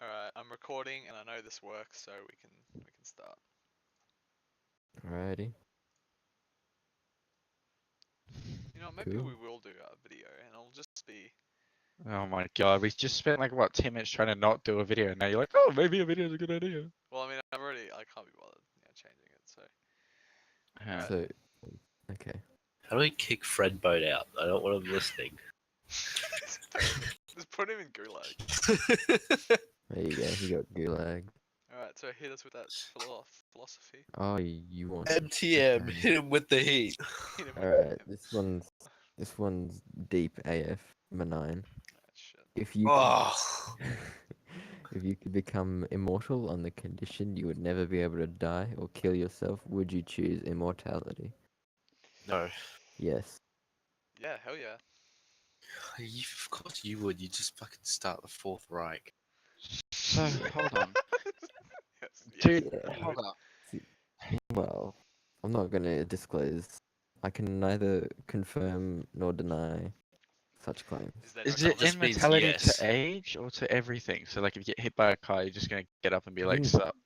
Alright, I'm recording and I know this works, so we can start. Alrighty. You know, maybe Cool. we will do a video and it'll just be Oh my god, we just spent like what 10 minutes trying to not do a video, and now you're like, oh, maybe a video is a good idea. well, I mean, I can't be bothered, changing it, so Yeah. So, okay. How do we kick Fred Boat out? I don't want him listening. just put him in gulag. There you go. You got gulag. Alright, so hit us with that philosophy. Oh, you want? MTM, hit him with the heat. Hit him with Alright. This one's deep AF. Benign. that shit. If you Oh, if you could become immortal on the condition you would never be able to die or kill yourself, would you choose immortality? no. Yes. Yeah, hell yeah. Of course you would. You just fucking start the Fourth Reich. So hold on, Yes, dude. Yeah. Hold up. Well, I'm not gonna disclose. I can neither confirm nor deny such claims. that Is not it just means immortality yes. to age or to everything? So like, if you get hit by a car, you're just gonna get up and be like, Mm. "Sup."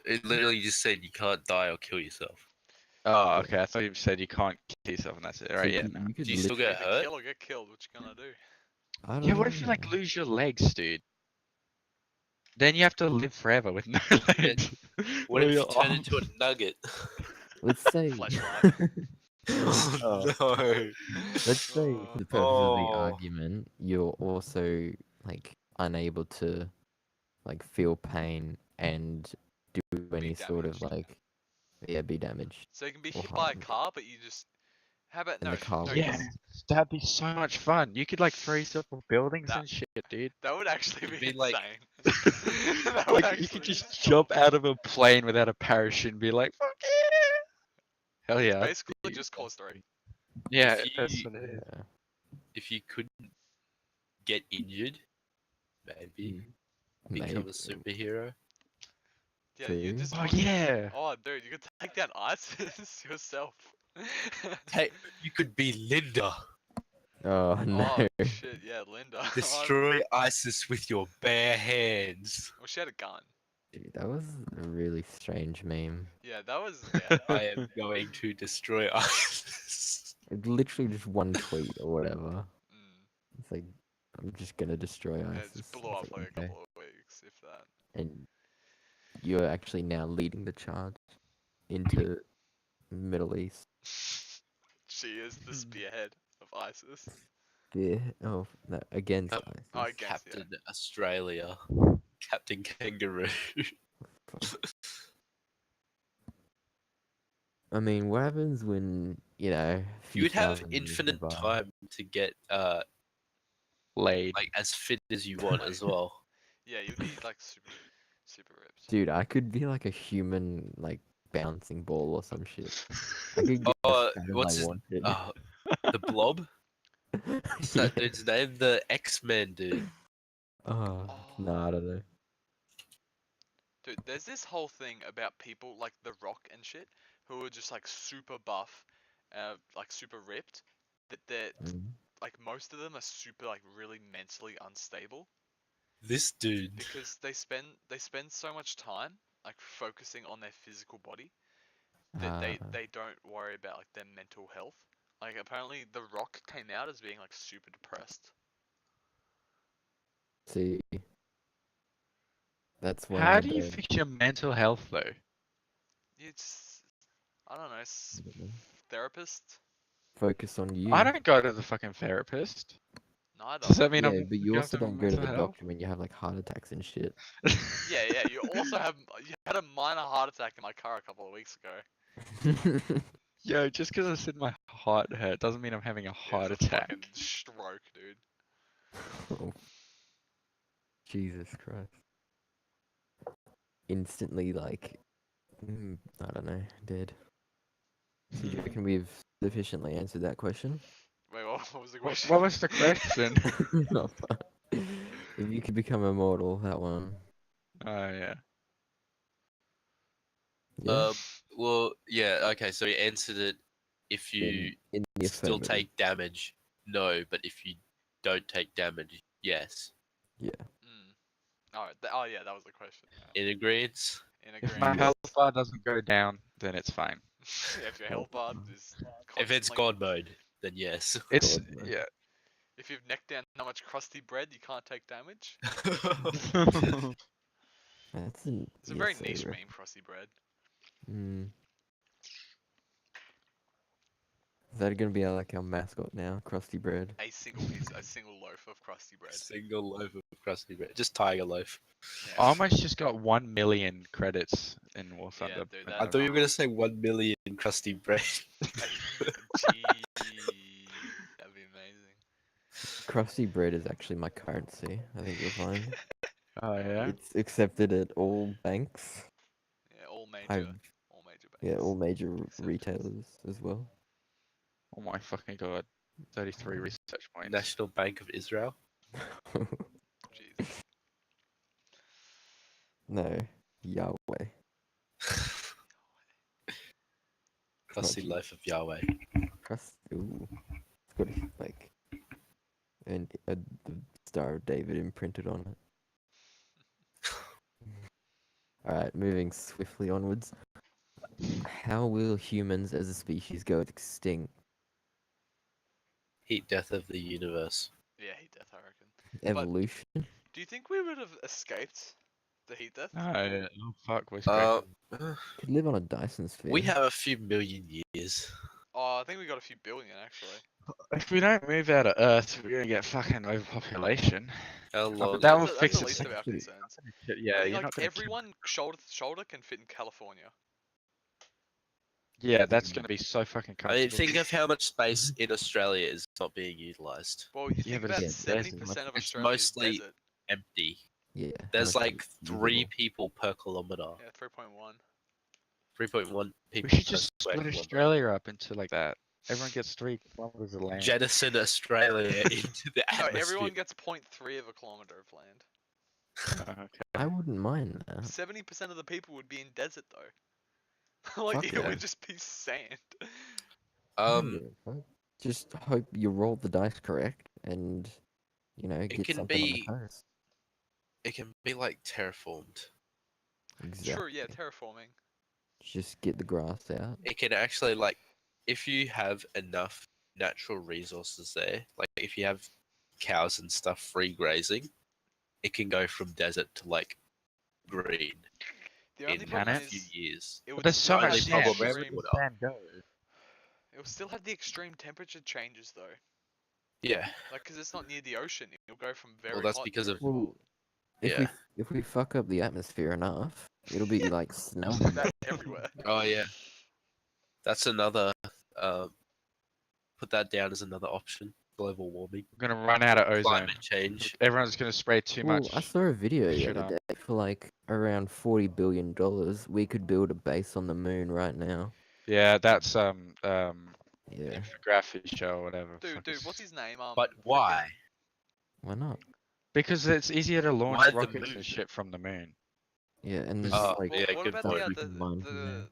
It literally just said you can't die or kill yourself. Oh, okay. I thought you said you can't kill yourself, and that's it. So Right? Yeah. you, No. you could Do you still literally- get hurt? kill or get killed? What you gonna do? I don't Yeah. What know. if you like lose your legs, dude? Then you have to live forever with no legs. What Or if you your turn arms. into a nugget? Let's say. Fleshlight. Oh, no. Let's say, for the purpose of the Oh. argument, you're also like unable to like feel pain and do any sort of damaged. be damaged. So you can be Or hit by a harmed. car, but you just how about And no? the car no, will- Yeah, that'd be so much fun. You could like throw yourself off buildings That- and shit, dude. That would actually It'd be be like- insane. That would Like you actually could be just so jump fun. out of a plane without a parachute and be like, "Fuck yeah!" Hell yeah! I'd Basically, do just that. Call Story. Yeah, If that's you- what it is. Yeah. If you couldn't get injured, maybe become Maybe. a superhero. Yeah, you True. just. Oh yeah. Oh, dude, you could take down ISIS yourself. Hey, you could be Linda. Oh no. Oh shit, yeah, Linda. Destroy ISIS with your bare hands. Well, she had a gun. Dude, that was a really strange meme. Yeah, that was. Yeah. I am going to destroy ISIS. It's literally just one tweet or whatever. Mm, It's like, I'm just gonna destroy yeah, ISIS. it just blew It's up like a okay. couple of weeks, if that. And you're actually now leading the charge into Middle East. She is the spearhead of ISIS. Yeah. Oh, no, against Oh, ISIS. Oh, against, Captain Australia. Captain Kangaroo. I mean, what happens when, you know, You would have 50,000 years infinite go by? time to get Laid. like as fit as you want as well. Yeah, you'd be like super ripped. Dude, I could be like a human, like, bouncing ball or some shit. I could get Oh, as fat as what's I his- wanted. The Blob? What's that dude's name? The X-Men dude. Oh, no, I don't know. Dude, there's this whole thing about people like The Rock and shit who are just like super buff, like super ripped. That they're Mm. like most of them are super like really mentally unstable This dude. because they spend so much time like focusing on their physical body that Ah, they don't worry about like their mental health. Like apparently The Rock came out as being like super depressed. see, that's one How I do you don't- fix your mental health though? It's I don't know, I don't know. therapist. Focus on you. I don't go to the fucking therapist. Neither. Does that mean Yeah, I'm but you looking also after don't go to the mental health? doctor when you have like heart attacks and shit. Yeah. You also you had a minor heart attack in my car a couple of weeks ago. Yo, just because I said my heart hurt doesn't mean I'm having a It was heart a attack. fucking stroke, dude. Oh, Jesus Christ. Instantly, like, I don't know, dead. So do you reckon we've sufficiently answered that question? Wait, what was the What, question? what was the question? No, if you could become immortal, that one. Oh yeah. Yeah. Well, yeah, okay, so he answered it if you in the still affirmative. take damage, no, but if you don't take damage, yes. Yeah. Mm. Oh yeah, that was the question. Yeah. In agreement. In If my agreement. health bar doesn't go down, then it's fine. Yeah, if your health Health bar bar. is If it's constantly, God mode, then yes. It's God, man. yeah. if you've necked down that much crusty bread, you can't take damage. That's an It's a very ESA niche ref. meme, crusty bread. Mm. Is that gonna be like our mascot now, Krusty Bread? A single loaf of crusty bread. Single loaf of crusty bread. Just tiger loaf. Yeah. I almost just got 1 million credits in War Yeah, Thunder. dude, and I that- thought you were gonna say 1 million crusty bread. Gee, that'd be amazing. Krusty Bread is actually my currency. I think you'll find Oh yeah. it's accepted at all banks. Yeah, all major I've banks. yeah, all major acceptance. retailers as well. Oh my fucking god. 33 research points. National Bank of Israel. Jesus. No, Yahweh. Crusty you. loaf of Yahweh. Crust. Ooh, it's got like the Star of David imprinted on it. All right, moving swiftly onwards. How will humans as a species go extinct? Heat death of the universe. Yeah, heat death, I reckon. Evolution? Do you think we would have escaped the heat death? No, oh fuck, we're Uh, scraping. Could live on a Dyson sphere. we have a few million years. Oh, I think we got a few billion actually. If we don't move out of Earth, we're gonna get fucking overpopulation. How Oh, long? but that will That's fix the least of our itself. concerns. Yeah, I think, you're like not gonna. everyone shoulder to shoulder can fit in California. Yeah, that's gonna be so fucking I mean, comfortable. think of how much space in Australia is not being utilized. Well, you Yeah, think but about it's- there's 70% of It's Australia's mostly desert. empty. Yeah. how There's much like is 3 usable? people per kilometer. Yeah, 3.1. 3.1 We people should per just square split kilometer. Australia up into like that. Everyone gets 3 kilometers of land. Jettison Australia into the No, atmosphere. everyone gets 0.3 of a kilometer of land. Oh, okay. I wouldn't mind that. 70% of the people would be in desert though. Like Fuck it yeah. would just be sand. Um, Yeah, fuck. Just hope you roll the dice correct and, get can something on the be- coast. it can be like terraformed. Exactly. True, yeah, terraforming. Just get the grass out. It can actually like, if you have enough natural resources there, like if you have cows and stuff free grazing, it can go from desert to like green The only in problem a few is years. it But would there's so still only much have the sand. problem is Where would extreme. the water. sand go? It will still have the extreme temperature changes though. Yeah, Like, because it's not near the ocean, it'll go from very well, that's hot because to of very Well, cold. if yeah. we fuck up the atmosphere enough, it'll be Yeah. like Just snowing. do that everywhere. Oh yeah, that's another. Put that down as another option. Global warming, We're gonna run out of ozone. climate change. Everyone's gonna spray too Well, much. I saw a video the shit other up. day for like around $40 billion. We could build a base on the moon right now. Yeah, that's Yeah. infographic show or whatever. Dude, fuck dude, is- what's his name? But frickin- why? Why not? Because it's easier to launch Why the rockets moon? and shit from the moon. Yeah, and there's Oh, like Well, yeah, what good about point. you can mine from there.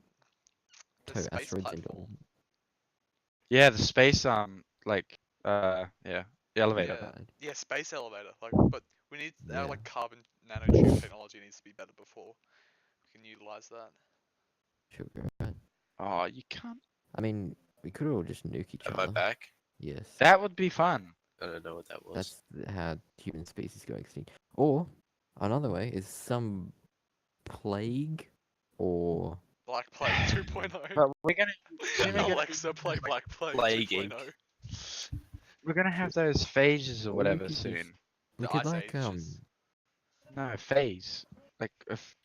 the Tow space asteroids into platform? Yeah, the space yeah, the elevator. Yeah, side. yeah, space elevator. Like, but we need our Yeah. like carbon nanotube technology needs to be better before we can utilize that. Should be right. Oh, you can't. I mean, we could all just nuke each Am I other. back? Yes. That would be fun. I don't know what that was. That's how human species go extinct. Or another way is some plague or Black Plague 2.0. But we're gonna soon we're gonna, Alexa, play Black Plague Plague 2.0. Inc. we're gonna have those phases or Or we whatever could just- soon. we The could Ice like Ages. No, phase. Like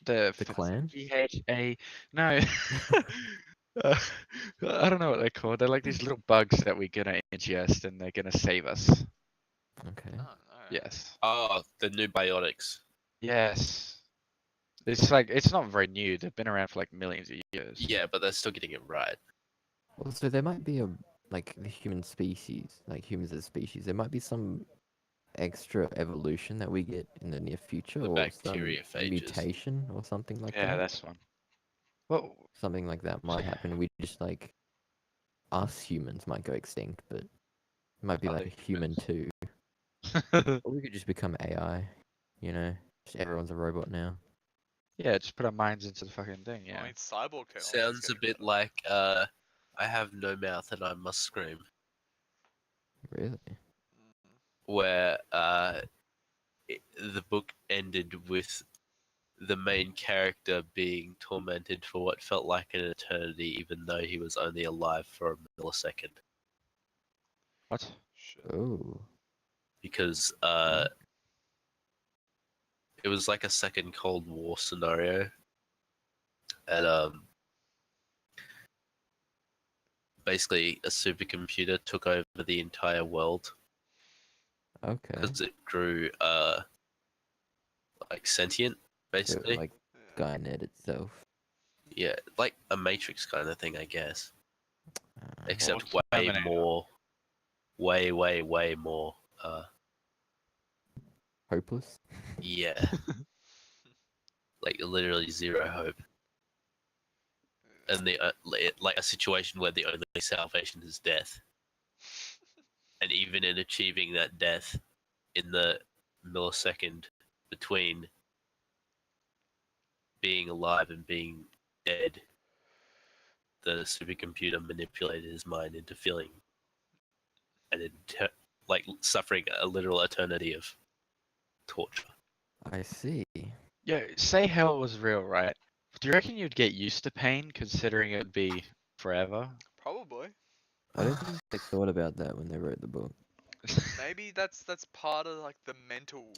the clan? PHA. No. Uh, I don't know what they're called. They're like these little bugs that we're gonna ingest and they're gonna save us. Okay. Oh, alright. Yes. Oh, the new biotics. Yes. It's like it's not very new. They've been around for like millions of years. Yeah, but they're still getting it right. Well, so there might be a like the human species, like humans as a species. There might be some extra evolution that we get in the near future, The or bacteriophage. some mutation or something like Yeah, that. that's one. Well, Something like that might happen. We just like us humans might go extinct, but it might be Other like a human humans. too. Or we could just become AI, you know? Just everyone's a robot now. Yeah, just put our minds into the fucking thing. I Yeah. mean, cyborg technology is Sounds a getting bit better. like I have no mouth and I must scream. Really? Mhm. Where the book ended with the main character being tormented for what felt like an eternity, even though he was only alive for a millisecond. What? Shit. Oh. Because Okay. it was like a second Cold War scenario, and basically a supercomputer took over the entire world Okay. because it grew like sentient, So basically. like Yeah. Skynet itself. Yeah, like a Matrix kind of thing, I guess. Except Or way Terminator. more, way more. Hopeless. Yeah, like literally zero hope, and like a situation where the only salvation is death, and even in achieving that death, in the millisecond between being alive and being dead, the supercomputer manipulated his mind into feeling and like suffering a literal eternity of torture. I see. Yeah, say hell was real, right? Do you reckon you'd get used to pain, considering it'd be forever? Probably. I don't think they thought about that when they wrote the book. Maybe that's part of like the mental.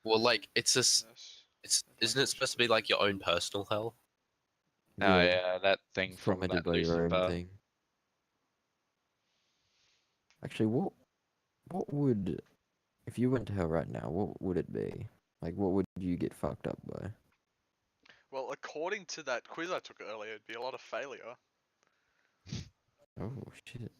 Well, like it's Like isn't it supposed to be like your own personal hell? Oh Yeah. yeah, that thing It's from tormented that by your own Lucifer. thing. Actually, what would if you went to hell right now? What would it be? Like, what would you get fucked up by? Well, according to that quiz I took earlier, it'd be a lot of failure, Oh shit!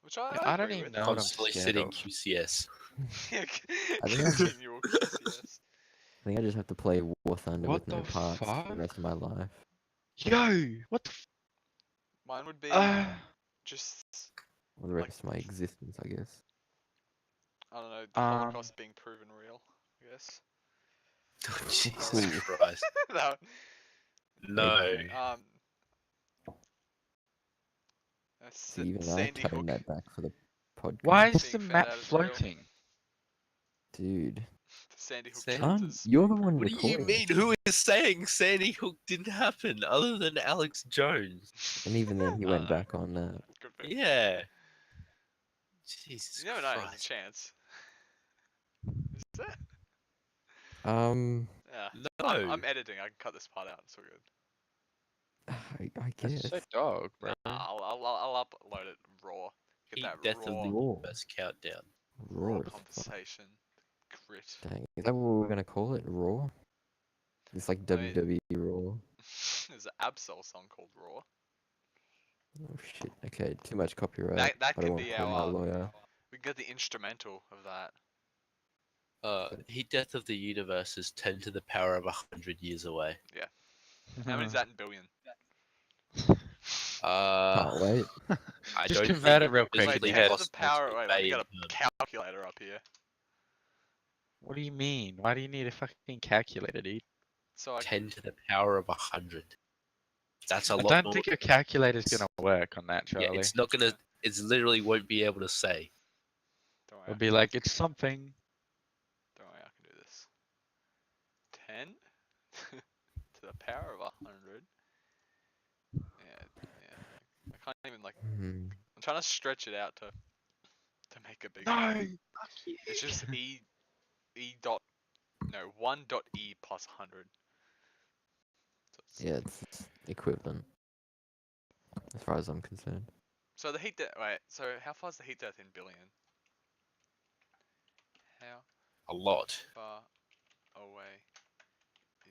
which Yeah, I I don't agree even with. know what I'm Constantly scared sitting of. QCS. I think I just Continual QCS. I think I just have to play War Thunder What with no the parts for the fuck? rest of my life. Yo, what the? Mine would be Uh, just Or the like rest of my existence, I guess. I don't know, the Holocaust being proven real. I guess. Oh, Jesus Cool. Christ! That No. Okay. See, even I Sandy toned Hook that back for the why podcast. is being the found map out is real. floating? Dude, The Sandy Hook Sandy- truthers. you're the one What do you recording mean? it. Who is saying Sandy Hook didn't happen other than Alex Jones? And even then, he I went don't know. back on that. Good for him. Yeah. Jesus You never know. There's a Christ. chance. Is there? Yeah. No. I'm editing. I can cut this part out. It's all good. I That's guess. so dog, bro. Nah, I'll upload it raw. Get Heat that Death of raw the Raw. Universe countdown. Raw as fuck. conversation. Grit. Dang, is that what we're gonna call it? Raw? It's like I mean- WWE Raw. There's an Absol song called Raw. Oh shit. Okay, too much copyright. That I don't could want be to call my our. lawyer. We can get the instrumental of that. Heat Death of the Universe is 10 to the power of 100 years away. How many is that in billion? Can't wait. I Just don't convert think it real it's quick in Wait, your 10 head. to the possible power. to Wait, let me convey get a in calculator up here. What do you mean? Why do you need a fucking calculator, dude? So I 10 to the power of 100. That's a I lot don't more. think your calculator's gonna work on that, Yeah, Charlie. it's not gonna. It's literally won't be able to say. don't worry, It'll be like it's something. don't worry, I can do this. 10 to the power of 100. Yeah. I can't even like. Hmm. I'm trying to stretch it out to make it bigger. No. Fuck you. It's just e dot no 1 dot e plus 100. So, Yeah, it's equivalent. As far as I'm concerned. so the heat death. Wait. So how far is the heat death in billion? How A lot. far away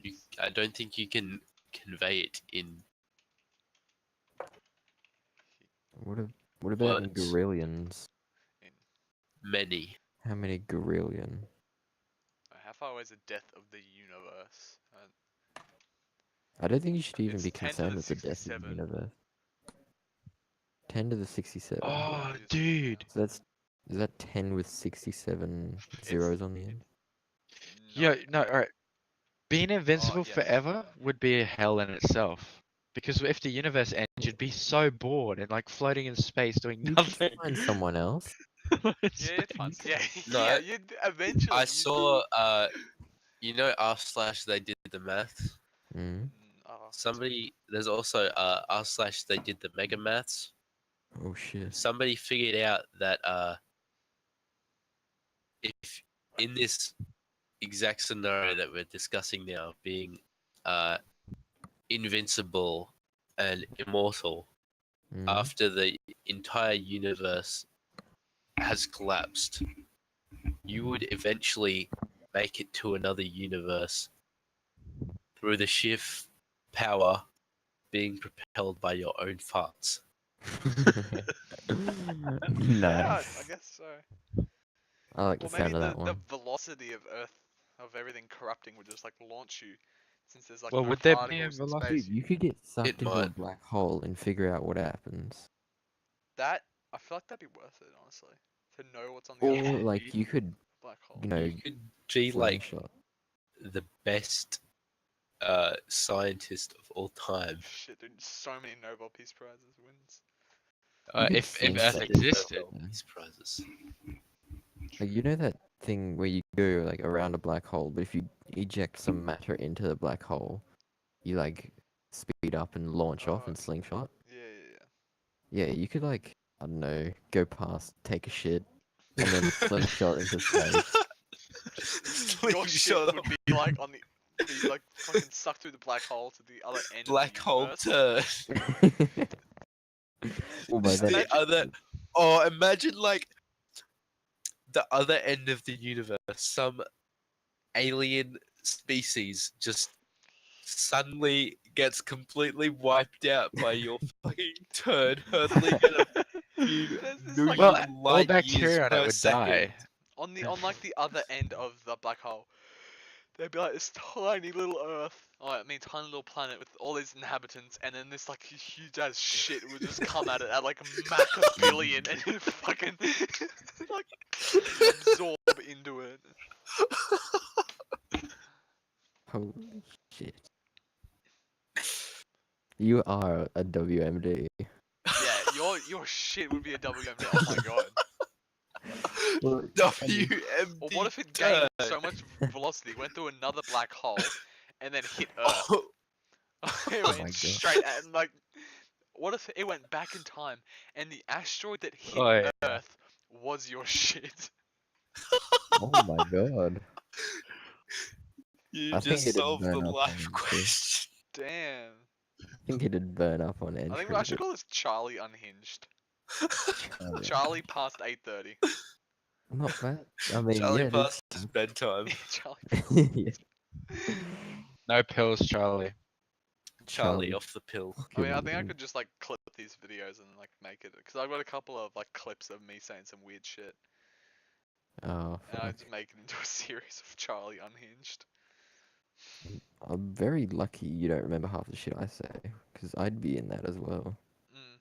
You, is I don't think you can convey it in What a, what about in words. gorillions? in? Many. How many gorillion? How far away is the death of the universe? I don't think you should even It's be 10 to concerned the with the death of the 67. universe. 10 to the 67. Oh, It is dude. So is that 10 with 67 zeros on the end? Yeah, no, alright. Being invincible yes. forever would be a hell in itself. Because if the universe ended, you'd be so bored and like floating in space doing You nothing. could find someone else. In Yeah, it's fun. space. Yeah, No, yeah. You'd eventually. I you'd- saw you know r slash they did the maths. Mm. Oh, Somebody there's also r slash they did the mega maths. Oh shit. Somebody figured out that if in this exact scenario that we're discussing now, being invincible and immortal, Mm. after the entire universe has collapsed, you would eventually make it to another universe through the sheer power being propelled by your own farts. yeah, I Nice. guess so. I like the Or maybe sound of that the one. velocity of Earth, of everything corrupting, would just like launch you, since there's like Well, no would there be a particles in velocity? space. Dude, you could get sucked into a might. black hole and figure out what happens. That I feel like that'd be worth it, honestly, to know what's on the Or other end like you could, of the black hole. you know, You could be like slingshot. the best scientist of all time. Shit, dude, so many Nobel Peace Prizes wins. You could If Earth slingshot. existed. These prizes. Like you know that thing where you go like around a black hole, but if you eject some matter into the black hole, you like speed up and launch off Oh, and slingshot. yeah, yeah, yeah. Yeah, you could like I don't know, go past, take a shit, and then slingshot into space. Your shit would be like on the, be like fucking sucked through the black hole to the other end black of the hole universe. turd. Well, by Just then, the other. Oh, imagine like the other end of the universe. Some alien species just suddenly gets completely wiped out by your fucking turd hurtling at a few There's this, million like, Well, all light bacteria years on it per would second. die. on like the other end of the black hole, there'd be like this tiny little Earth. Oh, I mean, tiny little planet with all these inhabitants, and then this like huge ass shit would just come at it at like a Mach a billion, and it fucking like absorb into it. holy shit. You are a WMD. Yeah, your shit would be a WMD. Oh my god. Well, WMD. Or what if it gained turd. so much velocity, went through another black hole, and then hit Earth? Oh, It my went God. straight at, and like, what if it went back in time, and the asteroid that hit Oh, yeah. Earth was your shit? oh my god. you I think just it'd solved the burn up life on question. Damn. I think it'd burn up on I entry. think I should call this Charlie Unhinged. Oh, yeah. Charlie past 8:30. Not bad. I mean, Charlie yeah, it past his bedtime. Charlie. yeah. No pills, Charlie. Charlie off the pill. I mean, I think I fucking- could just like clip these videos and like make it, because I've got a couple of like clips of me saying some weird shit, Oh, and I fuck. just make it into a series of Charlie Unhinged. I'm very lucky you don't remember half the shit I say, because I'd be in that as well. Mm.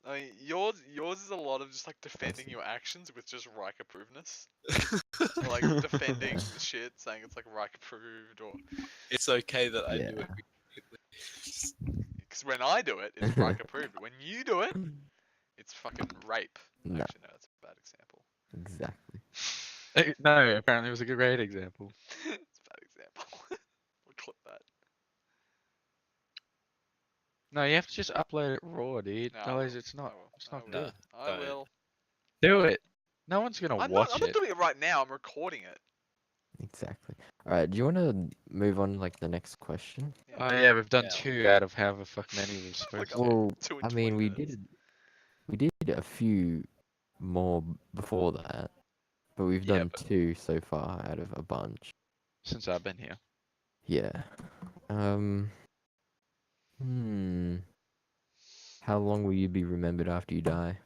I mean, yours is a lot of just like defending your actions with just Reich approvedness. Or, like defending the shit, saying it's like Reich approved, or It's okay that I do Yeah. it. because when I do it, it's Reich approved. When you do it, it's fucking rape. No. Actually, no, that's a bad example. Exactly. No, apparently it was a great example. It's a bad example. We'll clip that. No, you have to just upload it raw, dude. No, I Otherwise, will. it's not. I will. It's I not will. good. I Don't. will. Do it. No one's gonna I'm watch not it. doing it right now. I'm recording it. Exactly. All right. Do you want to move on to like the next question? Oh yeah, we've done Yeah. 2 out of however fuck many we're supposed Like to. Well, 2 and I mean, 20 we minutes. did a few more before that, but we've Yeah, done but- 2 so far out of a bunch. Since I've been here. Yeah. Hmm. How long will you be remembered after you die?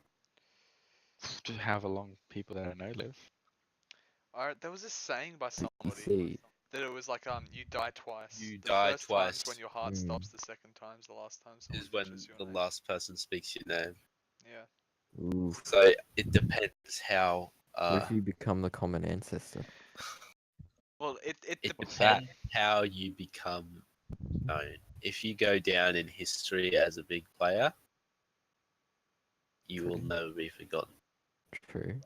To however long people that I know live. Alright, there was this saying by You somebody see, that it was like you die twice. You The die first time's twice. when your heart Mm. stops. The second time's the last time someone Is when mentions your the name. last person speaks your name. Yeah. oof. So it depends how. What if you become the common ancestor? Well, it It What's that? depends how you become known. If you go down in history as a big player, you will True. never be forgotten True.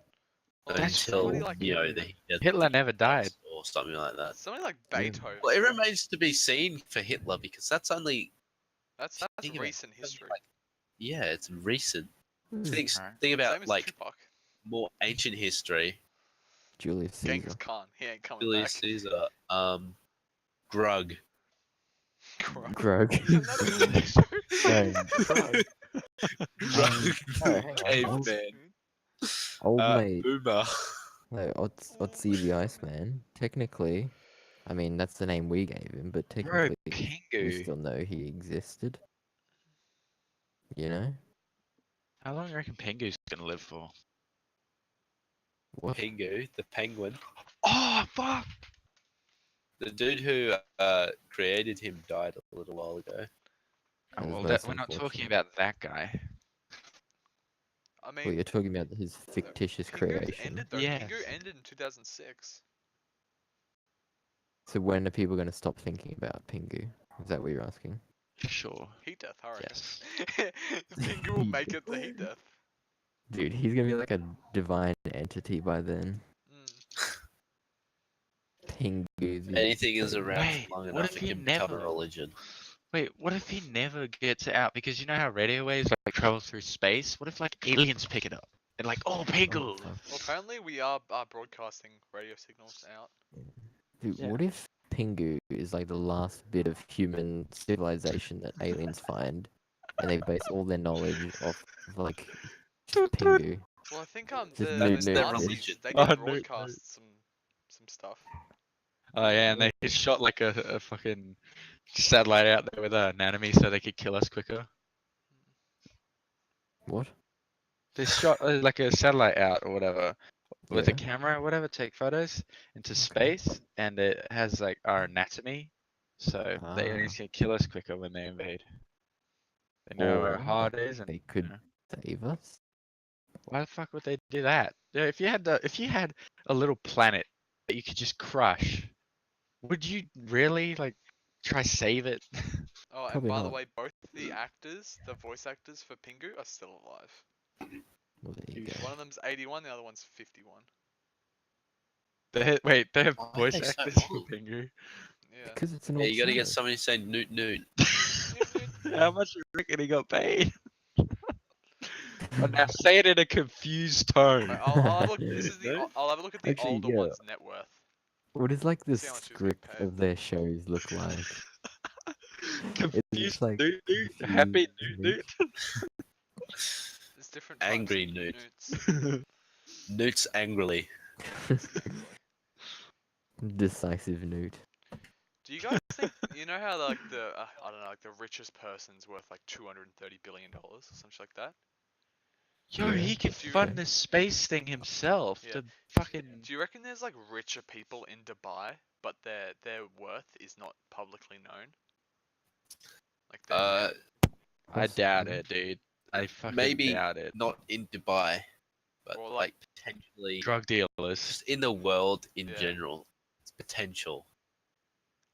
well, That's somebody until like Hitler never died. or something like that. somebody like Yeah. Beethoven. Well, it remains to be seen for Hitler because that's only That's think about it, recent it's only history. like yeah, it's recent. Hmm. Think Alright. think about Same as like Tupac. more ancient history. Julius Genghis Caesar. Khan. He ain't coming Julius back. Caesar, Grug. Grug. Grug. Isn't that a TV show? No, Grug. Grug. No, hang on. Old, Caveman. old mate. Boomer. No, Otzi the Iceman. Technically, I mean that's the name we gave him, but Bro, technically we Pingu. still know he existed. You know How long do you reckon Pingu's gonna live for? what? Pingu, the penguin. Oh fuck! The dude who created him died a little while ago. Oh, That's well, very we're not talking unfortunate. about that guy. I Well, mean, you're talking about his fictitious Pingu's creation. ended though. Yes. Pingu ended in 2006. So when are people going to stop thinking about Pingu? Is that what you're asking? Sure. Heat death, I reckon. Yes. Pingu will make it to heat death. Dude, he's gonna be like a divine entity by then. Mm. Pingu. the Anything is savior. around Wait, for long what enough, if it he can become a never- religion. Wait, what if he never gets out? Because you know how radio waves like travel through space? What if like aliens pick it up? And like, oh, Pingu! fuck. Well, apparently we are broadcasting radio signals out. Dude, Yeah. what if Pingu is like the last bit of human civilization that aliens find, and they base all their knowledge off of, like just Pingu? Well, I think Just the Newt their Nazis religion. they Oh, did no, no. broadcast some stuff. Oh yeah, and they shot like a fucking satellite out there with an enemy so they could kill us quicker. What? They shot like a satellite out or whatever with a Yeah. camera or whatever, take photos into Okay. space, and it has like our anatomy, so the aliens Ah. can kill us quicker when they invade. They know where our Or heart is, and they could you know. save us. Why the fuck would they do that? Yeah, if you had a little planet that you could just crush, would you really like try save it? Oh, and Probably by the not. way, both the voice actors for Pingu are still alive. Well, there you go. One of them's 81, the other one's 51. Wait, they have Why are voice they so actors for old? Pingu. Yeah. Because it's an Yeah, old you gotta show. get somebody saying Newt Newt. How much you reckon he got paid? Oh, now say it in a confused tone. Right, I'll have a look. This is the. No? I'll have a look at the Actually, older yeah. one's net worth. What does like the See how much he was getting script paid. of their shows look like? Confused like dude, happy confused dude. There's different types Angry of Newt. newts. Newts angrily. Decisive Newt. Do you guys think you know how like the I don't know like the richest person's worth like $230 billion or something like that? Yo, Yeah. he could Do you- fund the space thing himself. Yeah. The fucking. Do you reckon there's like richer people in Dubai, but their worth is not publicly known? Like their Uh, I doubt Possibly. it, dude. I fucking maybe doubt it. not in Dubai, but Or, like like, potentially Drug dealers. just in the world in Yeah. general. It's potential.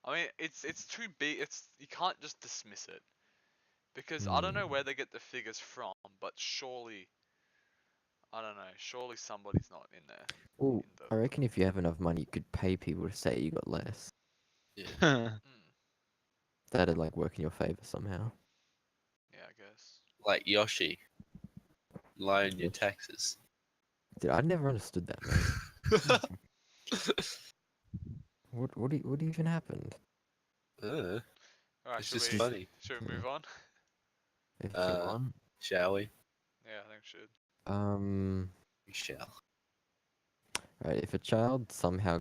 I mean, it's too big. You can't just dismiss it because I don't know where they get the figures from, but surely, I don't know. Surely somebody's not in there. Well, in the- I reckon if you have enough money, you could pay people to say you got less. Hmm, That'd like work in your favor somehow. yeah, I guess. Like Yoshi. Lie on your Yoshi. taxes. Dude, I never understood that, man. What even happened? Uh, All right, it's should just we funny. should we move on? If you Uh, want. Shall we? Yeah, I think we should. We shall. Right, if a child somehow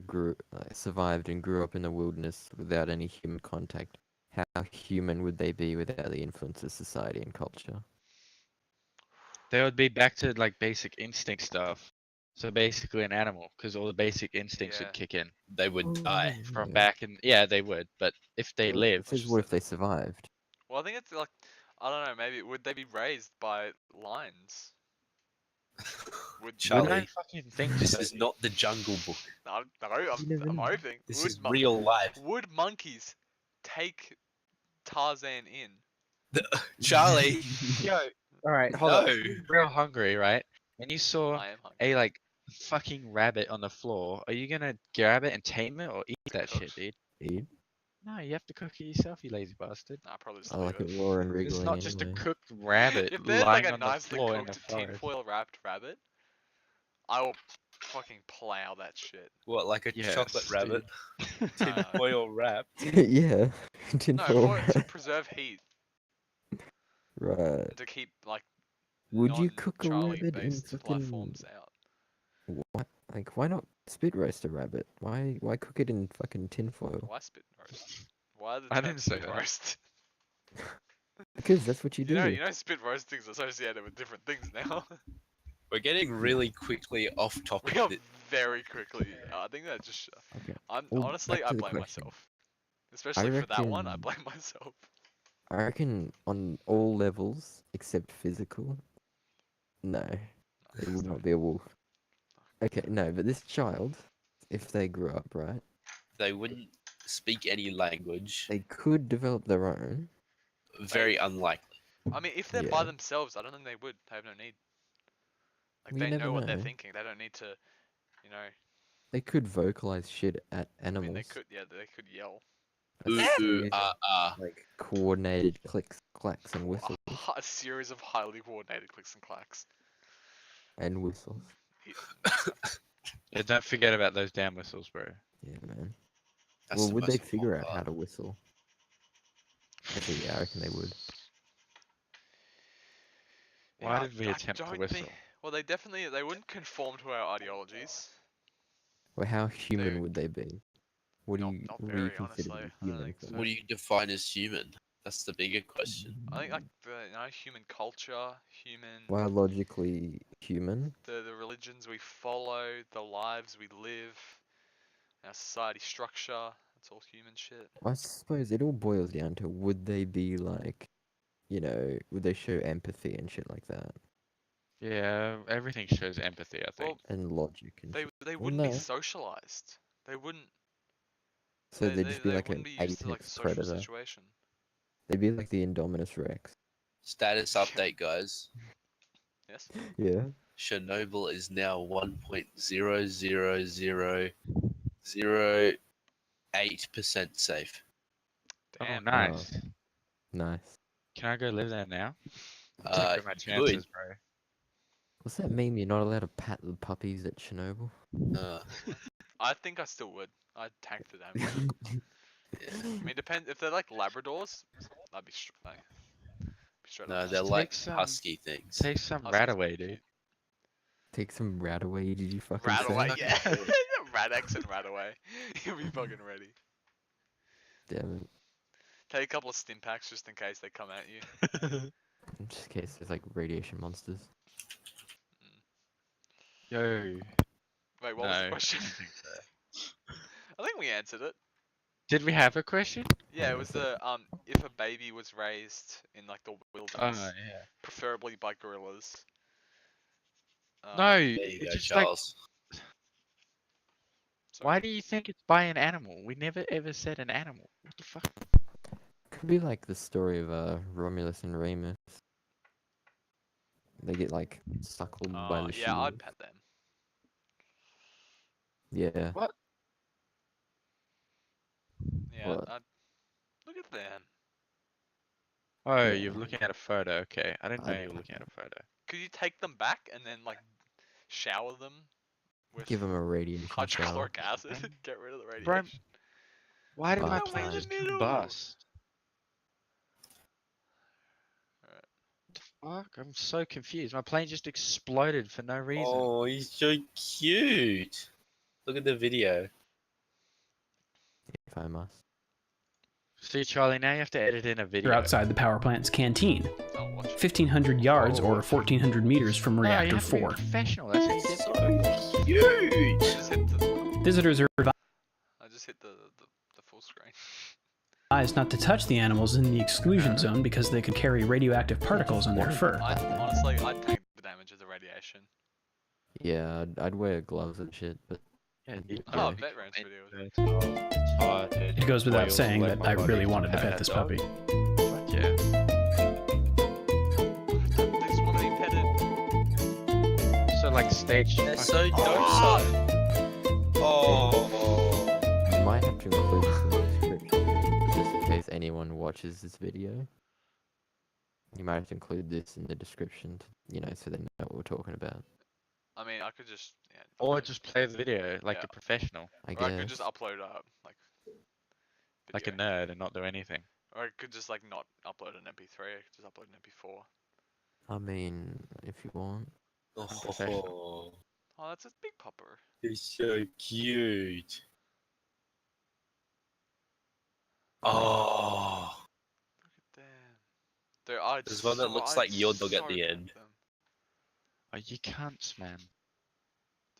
survived and grew up in the wilderness without any human contact, how human would they be without the influence of society and culture? They would be back to like basic instinct stuff. So basically an animal, because all the basic instincts Yeah. would kick in They would die. from Yeah. back in. Yeah, they would. But if they Well, live, it says what if they survived? Well, I think it's like I don't know. Maybe would they be raised by lions? Would I Charlie, don't fucking think this so. is not the Jungle Book. No, You never I'm know. hoping. This is real life. Would monkeys take Tarzan in? Charlie, Yo, alright, hold on. no. If you're real hungry, right? And you saw I am hungry. a like fucking rabbit on the floor, are you gonna grab it and tame it or eat that Cook. shit, dude? Eat. No, you have to cook it yourself, you lazy bastard. Nah, probably just I leave like it it. raw and It's wriggling not just a anyway. cooked rabbit If there's like lying a on the nicely floor in the cooked forest. tinfoil wrapped rabbit, I will fucking plow that shit. What, like a Yes, chocolate rabbit? dude. Tinfoil wrapped? Yeah. No, Tinfoil. to preserve heat Right. and to keep like Would you cook a non-Charlie rabbit in based fucking... life forms out. What? Like, why not spit roast a rabbit? Why cook it in fucking tinfoil? Why spit roast? Why the I term didn't say spit that. roast? Because that's what you do. You know, spit roasting's associated with different things now. We're getting really quickly off topic. We are very quickly. I think that just. Okay. I'm Well, honestly, back I to the blame question. myself. Especially for that one, I reckon- blame myself. I reckon on all levels except physical, no, it would not be a wolf. Okay, no, but this child, if they grew up, right, They wouldn't speak any language. they could develop their own. Very unlikely. I mean, if they're by Yeah. themselves, I don't think they would. They have no need. Like You they never know what they're know. thinking. They don't need to, you know. They could vocalize shit at I animals. mean, they could. Yeah, they could yell. A Ooh, series of, ah. like coordinated clicks, clacks, and whistles. A series of highly coordinated clicks and clacks. And whistles. Yeah, don't forget about those damn whistles, bro. Yeah, man. That's Well, the would they most figure out important how part. to whistle? Actually, yeah, I reckon they would. Why did we attempt to don't whistle? think. Well, they wouldn't conform to our ideologies. Well, how human They- would they be? What do Not- you not what do you very, consider honestly. I don't human? think for? so. What do you define as human? That's the bigger question. I think like the human culture, human Biologically human? the religions we follow, the lives we live, our society structure. It's all human shit. I suppose it all boils down to would they be like, would they show empathy and shit like that? Yeah, everything shows empathy, I think. Well, And logic and they shit. they Well, wouldn't be no. socialized. They wouldn't. So they'd just be like wouldn't an be used to like a apex social predator. situation. They'd be like the Indominus Rex. Status update, guys. Yes. Yeah. Chernobyl is now 1.00008% safe. Oh, Damn. nice. Nice. Can I go live there now? Uh, Check my good. chances, bro. What's that meme? You're not allowed to pat the puppies at Chernobyl? I think I still would. I'd tank the damage. I mean, depends if they're like Labradors. I'd be straight No, up. they're Take like some- husky things. Take some Huskies rat are away, cute. dude. Take some rat away, did you fucking Rat say? away, yeah. Radex and rat away. You'll be fucking ready. Damn it. Take a couple of stim packs just in case they come at you. Just in case there's like radiation monsters. Yo. Wait, what was the No, question? I don't think so. I think we answered it. Did we have a question? Yeah, Yeah, it was so- the if a baby was raised in like the Oh, wilderness, yeah. preferably by gorillas. No, There you it's go, just like, Charles. sorry. why do you think it's by an animal? We never ever said an animal. What the fuck? Could be like the story of Romulus and Remus. They get like suckled by the Yeah, I'd shield. pet them. Yeah. What? Yeah, What? I'd look at them. Oh, Yeah. you're looking at a photo. Okay, I didn't know I- you were looking at a photo. Could you take them back and then like shower them with Give them a radiation shower. hydrochloric acid? Get rid of the Bro, radiation. Why did my Part plane time. just Middle. bust? Alright. Fuck, I'm so confused. My plane just exploded for no reason. Oh, he's so cute. Look at the video. If I must. See, Charlie, now you have to edit in a video. They're outside the power plant's canteen, Oh, watch. 1,500 yards or 1,400 meters from No, you reactor have to be 4. professional. That's how you get So cute. Visitors are I just hit the full screen. advised not to touch the animals in the exclusion zone because they could carry radioactive particles on their fur. Honestly, I'd tank the damage of the radiation. Yeah, I'd wear gloves and shit, but Yeah, Oh, Yeah. vet ranch videos. It goes without saying that I really wanted to pet this puppy. Fuck yeah. They just want to be petted. So like stage. They're so fucking- docile. Oh. you might have to include this in the description, just in case anyone watches this video. You might have to include this in the description, so they know what we're talking about. I mean, I could just Or just play the video like Yeah. a professional, I or guess. I could just upload like a video. nerd, and not do anything. Or I could just like not upload an MP3. I could just upload an MP4. I mean, if you want. Oh, Oh, that's a big popper. he's so cute. Oh, Look at them. There are there's one that looks like your dog at the end. Oh, you cunts, man.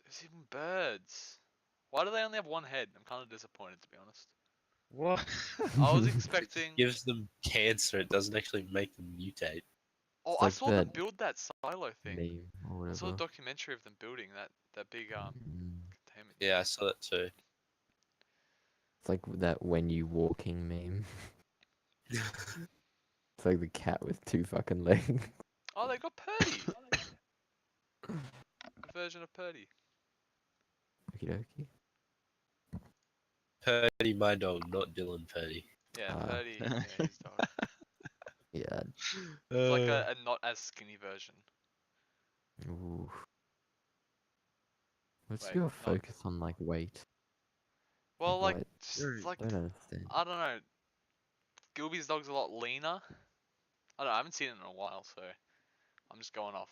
There's even birds. Why do they only have one head? I'm kind of disappointed, to be honest. What? I was expecting. Gives them cancer. It doesn't actually make them mutate. Oh, It's I like saw them that build that silo thing. Meme or I saw a whatever. documentary of them building that big containment. Yeah, I saw that too. It's like that when you walking meme. It's like the cat with 2 fucking legs. Oh, they got Purdy. A version of Purdy. Okie dokie. Purdy, my dog, not Dylan Purdy. Yeah, Ah. Purdy. Yeah, his dog. Yeah. It's like a not as skinny version. Ooh. What's Wait, your not- focus on like weight? Well, like, What? just, You're- like I don't understand. I don't know. Gilby's dog's a lot leaner. I don't know. I haven't seen it in a while, so I'm just going off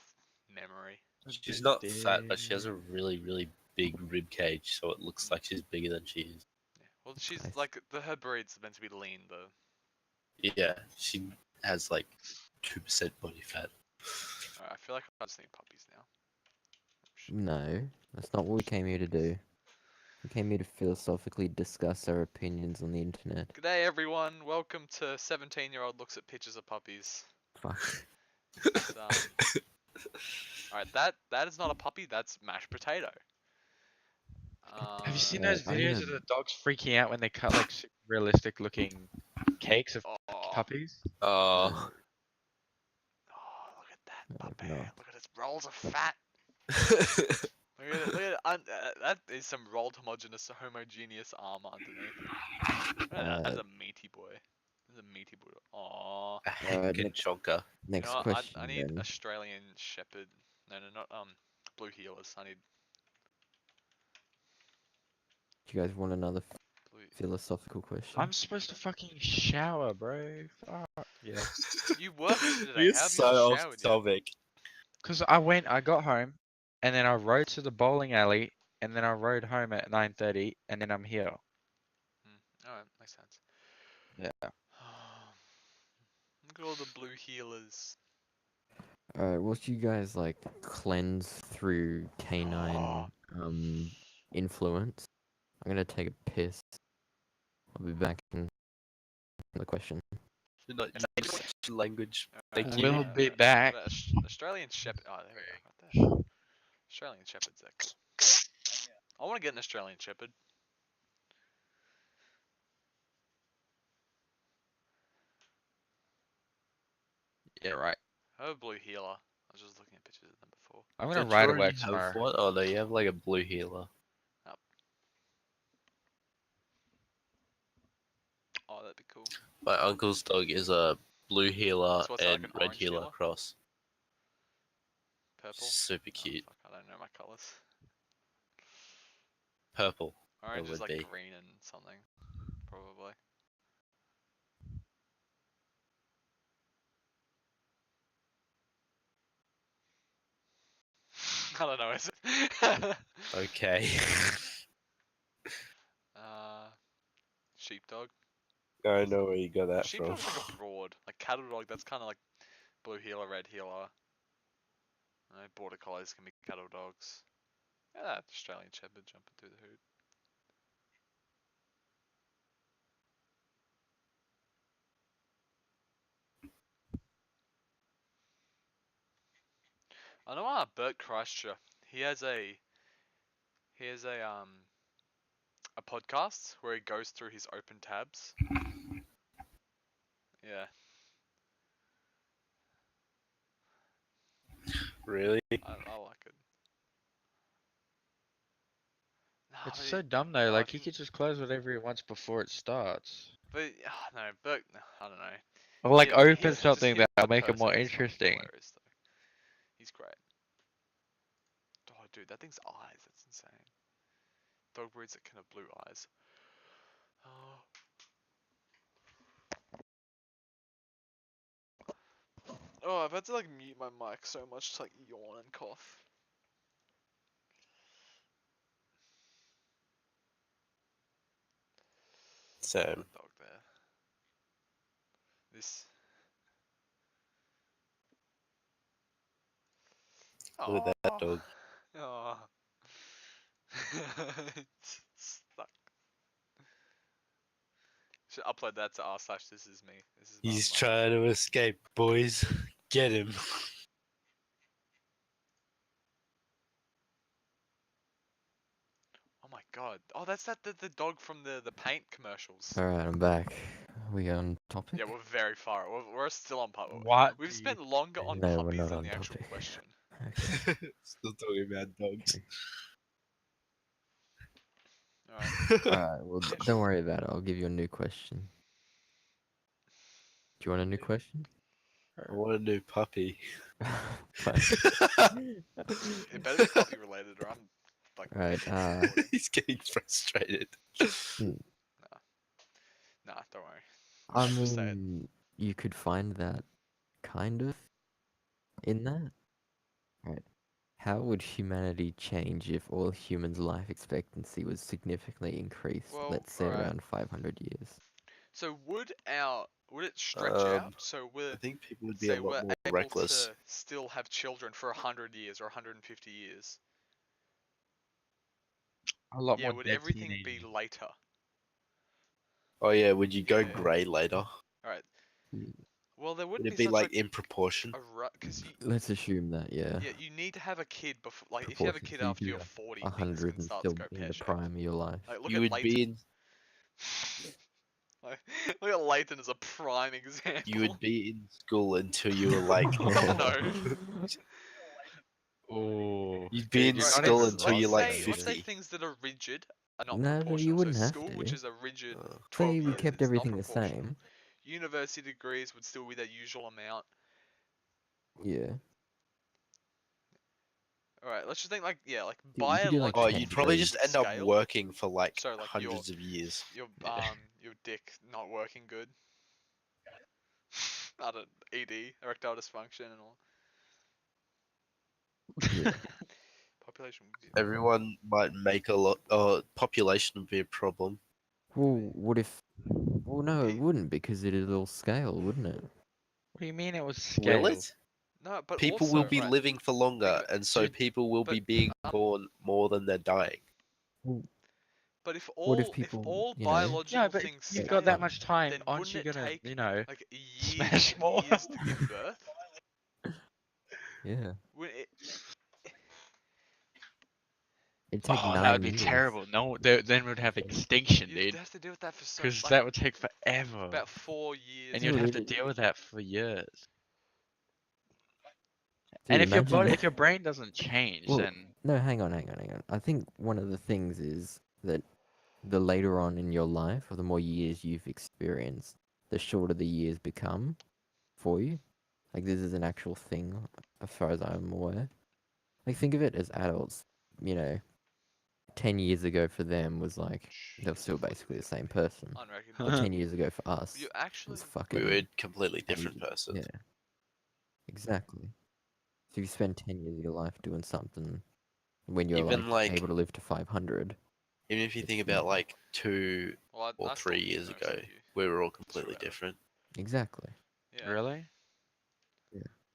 memory. She's not fat, but she has a really, really big rib cage, so it looks like she's bigger than she is. Yeah. Well, she's Nice. like her breed's meant to be lean though. Yeah, she has like 2% body fat. Alright, I feel like I just need puppies now. No, that's not what we came here to do. We came here to philosophically discuss our opinions on the internet. G'day everyone. Welcome to 17-year-old looks at pictures of puppies. Fuck. It's, Alright, that is not a puppy. That's mashed potato. Have you seen Uh, those I'm videos gonna- of the dogs freaking out when they cut like super realistic looking cakes of Oh, puppies? Oh, oh, look at that No, puppy. no. Look at its rolls of fat. Look at it. Look at it. That is some rolled homogeneous armor underneath. Look at that. That's a meaty boy. That's a meaty boy. Aww. a heckin' chonker. Next You know what, question I need then. Australian Shepherd. No, not blue heelers. I need Do you guys want another blue. philosophical question? I'm supposed to fucking shower, bro. Fuck. Yeah. You worked today. We're How have so you off showered yet? topic. Cause I got home, and then I rode to the bowling alley, and then I rode home at 9:30, and then I'm here. Alright, makes sense. Yeah. Look at all the blue heelers. Alright, whilst you guys like cleanse through canine influence, I'm gonna take a piss. I'll be back in the question. Should not use such language. Alright, Thank you. We'll be back. Australian Shepherd. Oh, there we go. Right there. Australian Shepherd's there. Cool. I want to get an Australian Shepherd. Yeah, right. I have a blue heeler. I was just looking at pictures of them before. I'm gonna Don't ride you to already work have tomorrow. one? Oh no, you have like a blue healer. Oh, that'd be cool. My uncle's dog is a blue healer So what's that, like and an red orange healer healer? cross. Purple. Super Oh, cute. fuck, I don't know my colors. Purple. Orange is would like be. green and something, probably. I don't know, is it? Okay. Sheepdog. I know where you got that from. Sheepdog's like a broad. Like cattle dog, that's kind of like blue heeler, red heeler. Border collies can be cattle dogs. Yeah, that Australian Shepherd jumping through the hood. I know Bert Kreischer, he has a a podcast where he goes through his open tabs. Yeah, Really? I like it. No, It's but so dumb though. no, I Like he think, could just close whatever he wants before it starts. but no, but I don't know. Or like Him, open just something him as a that'll make it person more is fucking interesting. hilarious though. He's great. Oh, dude, that thing's eyes. That's insane. Dog breeds that can have blue eyes. Oh. Oh, I've had to like mute my mic so much to like yawn and cough. Sam. That dog there. This. Look at that dog. Oh. It's stuck. Should upload that to r/. This is me. This is He's my trying to escape, boys. Get him. Oh my god. Oh, that's the dog from the paint commercials. Alright, I'm back. Are we on topic? Yeah, we're very far. We're still on puppy. What? We've spent longer on No, we're puppies not than on the actual topic. question. Okay. Still talking about dogs. Alright. Alright, well, don't worry about it. I'll give you a new question. Do you want a new question? I want a new puppy. Fine. It better be puppy related or I'm like Right, recording. He's getting frustrated. Nah, don't worry. I Just say it. mean, you could find that kind of in that. Right. How would humanity change if all humans' life expectancy was significantly increased, Well, let's say alright. around 500 years? So would it stretch out? So I we're think people would be say a we're lot more able reckless. to still have children for 100 years or 150 years. A lot Yeah, more would dead everything be teenagers. later? Oh yeah, would you go Yeah. grey later? Alright. Mm, Well, there Would wouldn't it be be such like in proportion? a rut because Let's assume that, yeah. you need to have a kid before, like if you have a Proportion. kid So you after do you're 40, things 100 can and start to still go be in the pear-shaped. prime of your life. Like look You at would Leighton. be in. Like, look at Leighton as a prime example. You would be in school until you were like. Oh no. Oh. You'd be in You're not school even until you're like let's say 50. things that are rigid are not No, proportional. you wouldn't So have school, to. which is a rigid Oh. 12 Say we years, kept is not everything the proportional. same. University degrees would still be their usual amount. Yeah. Alright, let's just think like, yeah, like Dude, you could do, like, Oh, biologically ten you'd probably years. just end up scale. working for like So, like, hundreds of years. Your Yeah. your dick not working good. I don't ED, erectile dysfunction and all. Yeah. Population would be Everyone might make a lot. Population would be a problem. Well, what if... Well, no, it Pe- wouldn't, because it'd all scale, wouldn't it? What do you mean it was Will scale? it? No, but People also, will be right, living for longer, about- and so Dude, people will be but, being born more than they're dying. but if What if all people, you know... biological Yeah, but things you've scale, got that much time. then Aren't wouldn't you it gonna, take you know, like years smash and more? years to give birth? Yeah. Would it, It'd take Oh, 9 that would be years. terrible. No, then we'd have extinction, you'd dude. have to deal with that for so Because like that would take forever. about 4 years. And you'd Dude, have to it- deal with that for years. Dude, And if imagine... if your brain doesn't change, Well, then No, hang on. I think one of the things is that the later on in your life, or the more years you've experienced, the shorter the years become for you. Like, this is an actual thing, as far as I'm aware. Like, think of it as adults, you know, 10 years ago for them was like, they were still basically the same person. Unrecognizable. But 10 years ago for us You actually was fucking... We were a completely different ages. person. Yeah, exactly. So if you spend 10 years of your life doing something when you're Even, like like- able to live to 500, Even if you It's think about not. like 2 well, or I 3 still years know ago, some of you. we were all completely True. different. exactly. Yeah. really?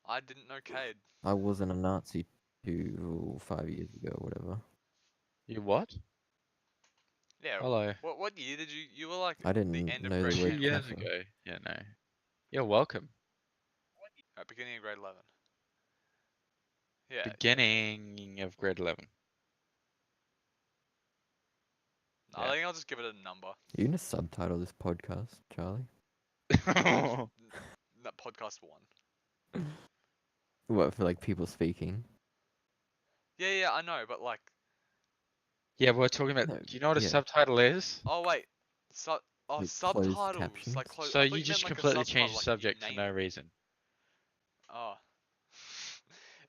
I didn't know Cade. I wasn't a Nazi 5 years ago, or whatever. You what? Yeah. Hello. What year did you were like I the didn't end of know the grade Few word 10, years Kappa. ago. Yeah, no. You're welcome. beginning of grade 11. Yeah. Beginning of grade 11. I Yeah. think I'll just give it a number. You gonna subtitle this podcast, Charlie? That podcast one. What, for like people speaking? Yeah, I know, but like, Yeah, we're talking about. No, Do you know what a yeah. subtitle is? oh wait, Like closed subtitles, captions? like So I you thought you just meant like a completely subtitle, changed the like subject for name no it. reason. Oh.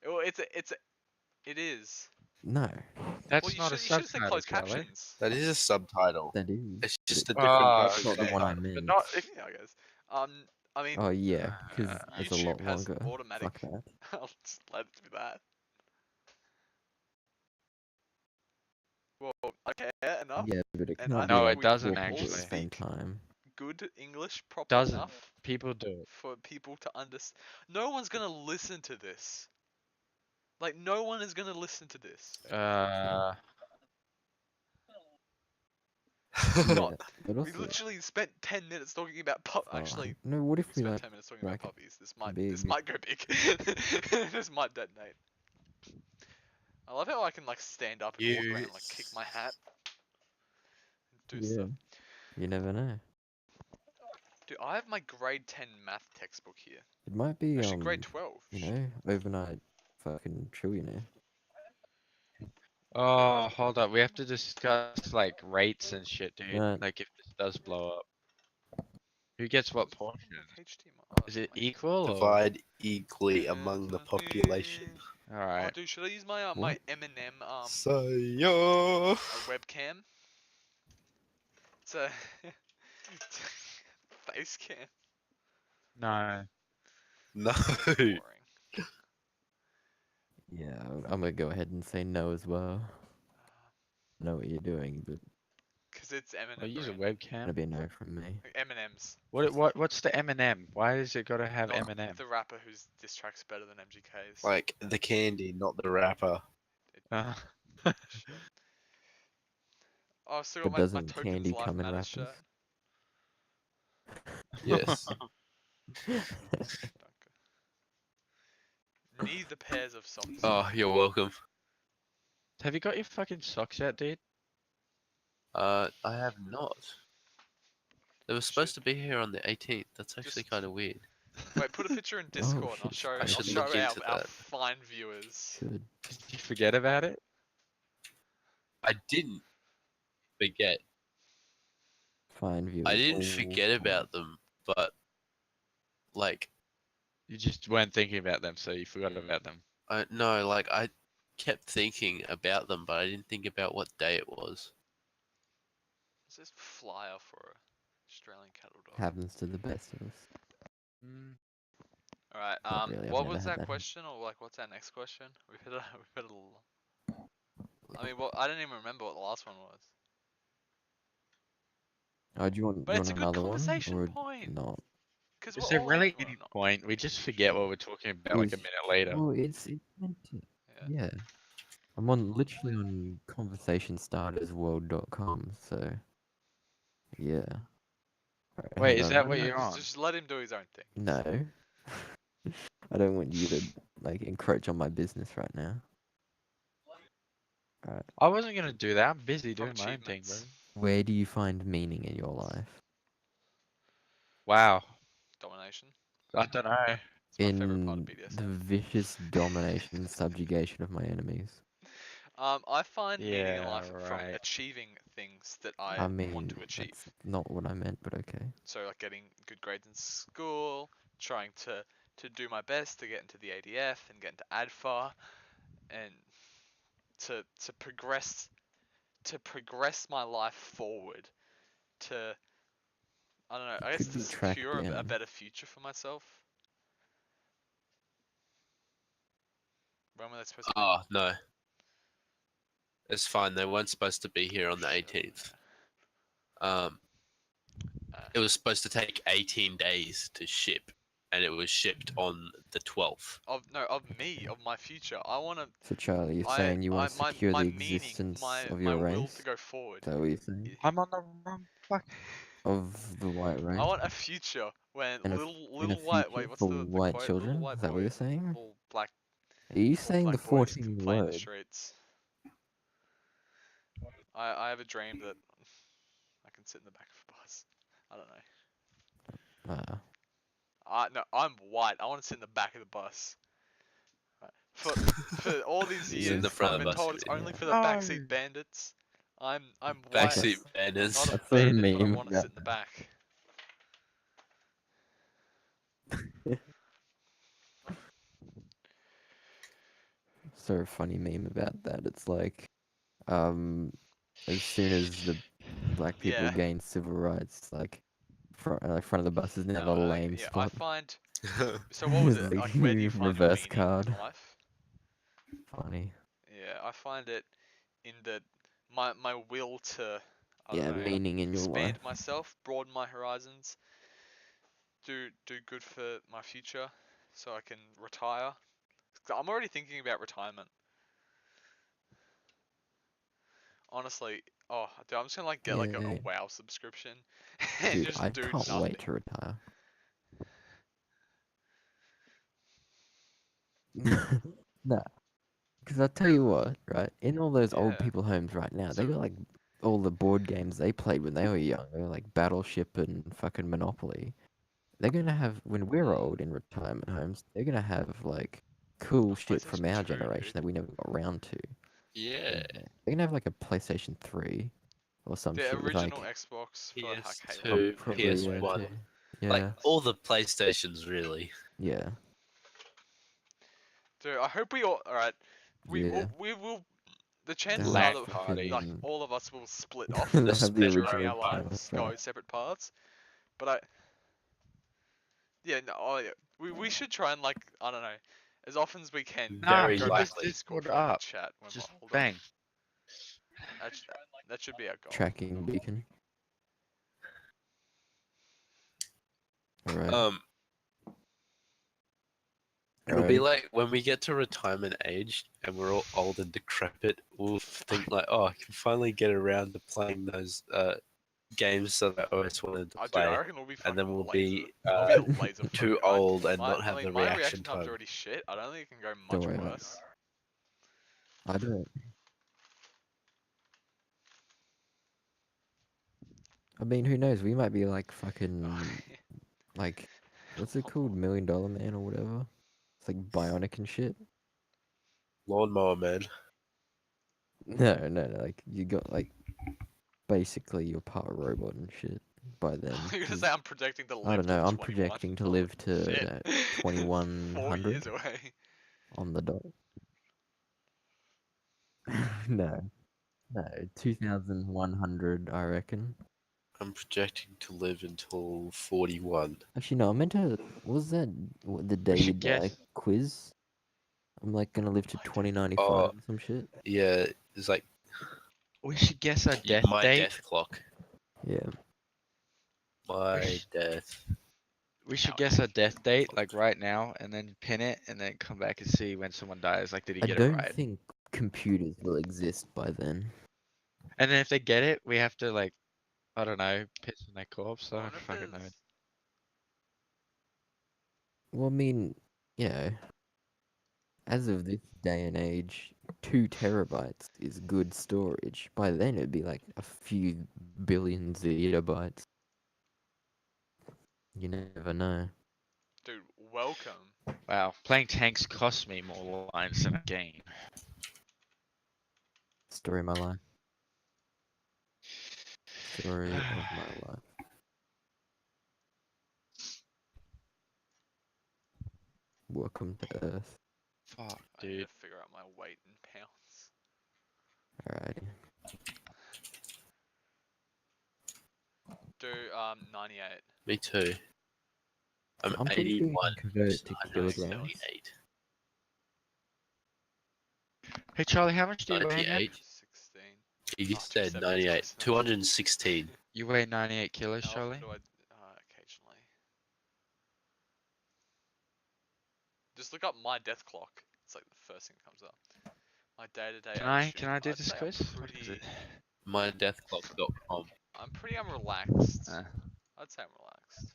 Well, it is. No, That's Well, you not a should have said subtitle, closed Charlie. captions. That is a subtitle. that is. It's but just it- a different Ah, type of Not the one I subtitle. But meant. not if. Yeah, I guess. I mean, Oh yeah, because Uh, it's a YouTube lot has longer. automatic. Fuck that. I'll just let it do that. Well, okay, enough. Yeah, but it And can't I be No, think it like we doesn't talking all at the actually. same speak time. good English proper Doesn't. enough People do it. for people to understand. No one's gonna listen to this. Like, no one is gonna listen to this. Uh, Yeah, Not. but We also literally spent 10 minutes talking about Actually, fine. No, what if we we spent like 10 minutes talking about make it puppies. This might big? go big. This might detonate. I love how I can like stand up and walk around and like kick my hat. Do Yeah, stuff. you never know. Dude, I have my grade 10 math textbook here. It might be Actually, grade 12. you know, overnight fucking trillionaire. oh, hold up. We have to discuss like rates and shit, dude. Right. Like if this does blow up, who gets what portion? Like HTML. Oh, Is it's it my- equal? Or... Divide equally among the population. All Oh, right. dude, should I use my my What? M&M Sayo. a webcam? It's a face cam. No. No. Boring. Yeah, I'm gonna go ahead and say no as well. I know what you're doing, but Cause it's M&M. I'll use a brand. it'll webcam. be a no from me. Like M&M's. What's the M&M? Why does it gotta have Not M&M? the rapper whose diss track's better than MGK's. Like the candy, not the wrapper. Uh, Shit. Oh, I've still But got my doesn't Tokens candy Life come in Matters wrappers? shirt. Yes. Danke. Neither pairs of socks. Oh, you're welcome. have you got your fucking socks out, dude? I have not. They were supposed to be here on the 18th. That's actually Just- kind of weird. Wait, put a picture in Discord. And I'll shit. show. I I'll should show look our, into our that. fine viewers. Should. Did you forget about it? I didn't forget. Fine view. I didn't forget about them, but like, You just weren't thinking about them, so you forgot about them. no, like I kept thinking about them, but I didn't think about what day it was. What's this flyer for a Australian cattle dog? Happens to the best of us. Mm. All right. Not really, I've What never was had that that. question, or like, what's our next question? We've hit a. I mean, well, I don't even remember what the last one was. Oh, do you want, But you it's want a good another conversation one? Or point. not? Because Is there really any point? We just forget what we're talking about like a Is- minute later. Well, it's meant to. Yeah. Yeah. I'm on literally on conversationstartersworld.com, so yeah. Alright, Wait, hang is on. that what you're on? Just let him do his own thing. No. I don't want you to like encroach on my business right now. Alright. I wasn't gonna do that. I'm busy From doing my own thing, bro. achievements. Where do you find meaning in your life? Wow. Domination. I don't know. It's my favorite part In of the BDSM. vicious domination and subjugation of my enemies. I find meaning in Yeah, life from right. achieving things that I, I mean, want to achieve. that's not what I meant, but okay. So like getting good grades in school, trying to do my best to get into the ADF and get into ADFA, and to progress my life forward to, I don't know, I guess Could to be tracked secure a down. better future for myself. When were they supposed to be? Oh no, it's fine. They weren't supposed to be here on the Shit, 18th. It was supposed to take 18 days to ship, and it was shipped on the 12th. Of my future. I want to. So Charlie, you're saying you want to secure my the meaning, existence of my your will race? to go forward. Is that what you're saying? I'm on the wrong fuck. Of the white race? I want a future when And a little in a white. future Wait, what's for the white quote? children? Little white Is that what boy, you're saying? little black Are you saying the Black boys 14 can play in the word? streets. I have a dream that I can sit in the back of a bus. I don't know. No, I'm white. I want to sit in the back of the bus. Right. For all these He's in the years, front I've of been the bus, told it's yeah. only for the No. backseat bandits. I'm white. Backseat I'm bandits. not a That's a bandit, but I meme want to about sit in the back. So funny meme about that. It's like, as soon as the black people Yeah. gain civil rights, like front of the bus is now No, the lame yeah, I spot. find. So what was It's it? Like, where do you find your reverse meaning card. in life? Funny. Yeah, I find it in the my will to, I don't Yeah, know, meaning in your expand life. myself, broaden my horizons, do good for my future, so I can retire. 'Cause I'm already thinking about retirement. Honestly, oh, dude, I'm just gonna like get like a Yeah. WoW subscription and Dude, just I do can't nothing. wait to retire. No, because I tell you what, right? In all those old Yeah. people homes right now, they So got like all the board games they played when they were young. They were like Battleship and fucking Monopoly. They're gonna have when we're old in retirement homes. They're gonna have like cool shit from PlayStation our 2, generation dude. that we never got around to. Yeah. They're gonna have like a PlayStation 3 or some The shit with original like Xbox for like Halo. PS2, probably PS1, two. like Yeah, all the PlayStations really. yeah, Dude, I hope we all. Alright, yeah. we will. The They'll chances have are LAN that party. like fucking- all of us will split off They'll have the spectrum. during original our lives, go dinosaur. separate paths. But yeah, no, yeah, we should try and like, I don't know, as often as we can, Nah, Very go keep back this to likely. Discord Discord for like a up. chat when Just we're older. bang. That should be our goal. Tracking beacon. Alright. Um, it'll be Alrighty. like when we get to retirement age and we're all old and decrepit, we'll think like, oh, I can finally get around to playing those games that I always wanted to Dude, play, I reckon we'll be fucking and then we'll laser. be I'll be a laser too pro. old and not I have mean, the my reaction time's time. already shit. I don't think it can go Don't much worry about it. worse. I don't. I mean, who knows? We might be like fucking like, what's it called? $1 Million Man or whatever. It's like bionic and shit. Lawnmower man. No. Like you got like basically you're part robot and shit by then. You're gonna 'cause say I'm projecting to live I don't know. till I'm 21. projecting to Oh, live to shit. 4 years 2100 away. on the dot. No, 2100. I reckon. I'm projecting to live until 41. Actually, no. I meant to. Was that the day We you should die guess. quiz? I'm like gonna live to Oh, dude. 2095 Oh. or some shit. Yeah, it's like We should guess our death my date. death clock. Yeah. My death. We should Oh, guess our death date, like right now, and then pin it, and then come back and see when someone dies. Like, did he I get it don't right? think computers will exist by then. And then if they get it, we have to like, I don't know, piss on their corpse. I I don't wonder if fucking know. there's- Well, I mean, you know, as of this day and age, 2 terabytes is good storage. By then, it'd be like a few billion zettabytes. You never know. Dude, welcome. Wow, playing tanks cost me more lines than a game. Story of my life. Story of my life. Welcome to Earth. Fuck, I need dude. to figure out my weight in pounds. Alrighty. Do 98. Me too. I'm I'm pretty sure you 81. can convert it to kilograms. 178. Hey Charlie, how much do you weigh again? 98. 16. You Oh, said 270 is 98. close enough. 216. You weigh 98 kilos, How often Charlie? do I? Occasionally. Just look up my death clock. It's like the first thing that comes up. My day-to-day. Can I do I'd this say I'm quiz? What is pretty. it? MyDeathClock.com. I'm relaxed. Uh, I'd say I'm relaxed.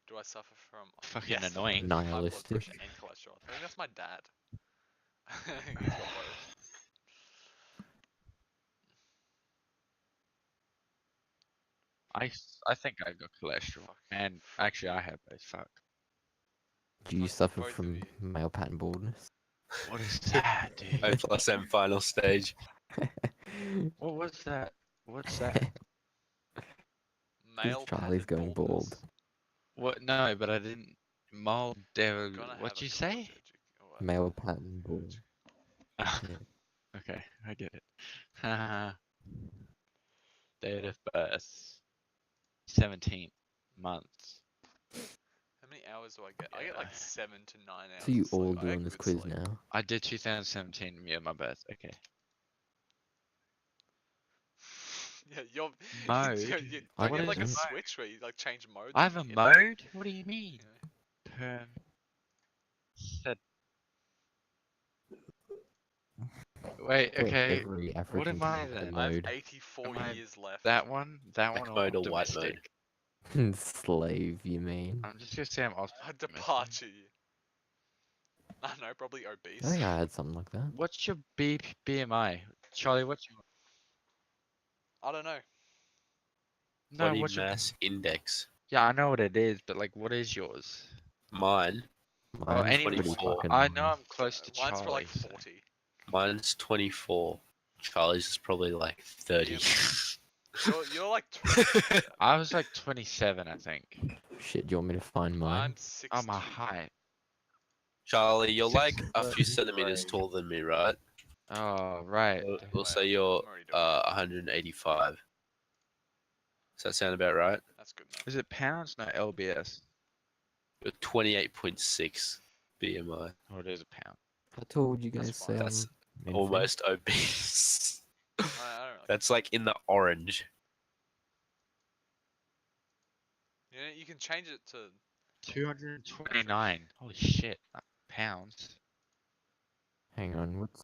do I suffer from? Fucking yes, annoying. high blood Nihilistic. pressure and cholesterol. I think that's my dad. He's got both. I think I got cholesterol. Fuck. And Fuck actually, you. I have both. Fuck. Do you Fuck suffer both of from you. male pattern baldness? What is that, dude? O plus M final stage. What was that? What's that? Male Charlie's pattern going bald. baldness. What? No, but I didn't. Mold. I'm gonna have What a you college say? or Male pattern bald. Yeah. Okay, I get it. Haha. Date of birth. 17th month. How many hours do I get? I get like 7 to 9 hours. So you of sleep. all I get doing this good quiz sleep. now? I did 2017, yeah, my birth. Okay. Yeah, you're. Mode? Don't What you have is like a a mode? switch where you like change modes? I have a when you get- mode? What do you mean? Yeah. Perm. Said. Wait, For okay. every What African am I type of then? I have mode. 84 Am I years left. That one? That one Black or mode or white domestic? mode? Slave, you mean? I'm just gonna say I'm off. A departure year. I don't know, probably I obese. think I had something like that. What's your BMI? Charlie, what's your... I don't know. No, Body what's your... mass index. Yeah, I know what it is, but like, what is yours? Mine. Oh, Mine's anyone. pretty 24. fucking I know high. I'm close to Mine's for like Charlie, so- 40. Mine's 24. Charlie's is probably like 30. You're like 20. I was like 27, I think. Shit, do you want me to find mine? I'm 60. Oh, my height. Charlie, you're like a 6 few foot centimeters three. taller than me, right? Oh, right. We'll Wait, say you're I'm already doing it. 185. Does that sound about right? That's good enough. Is it pounds? No, LBS. You're 28.6 BMI. Oh, it is a pound. How tall would you That's guys fine. say That's I'm almost obese. I don't really That's like in the orange. You know, you can change it to 229. Holy shit. Pounds. Hang on, what's...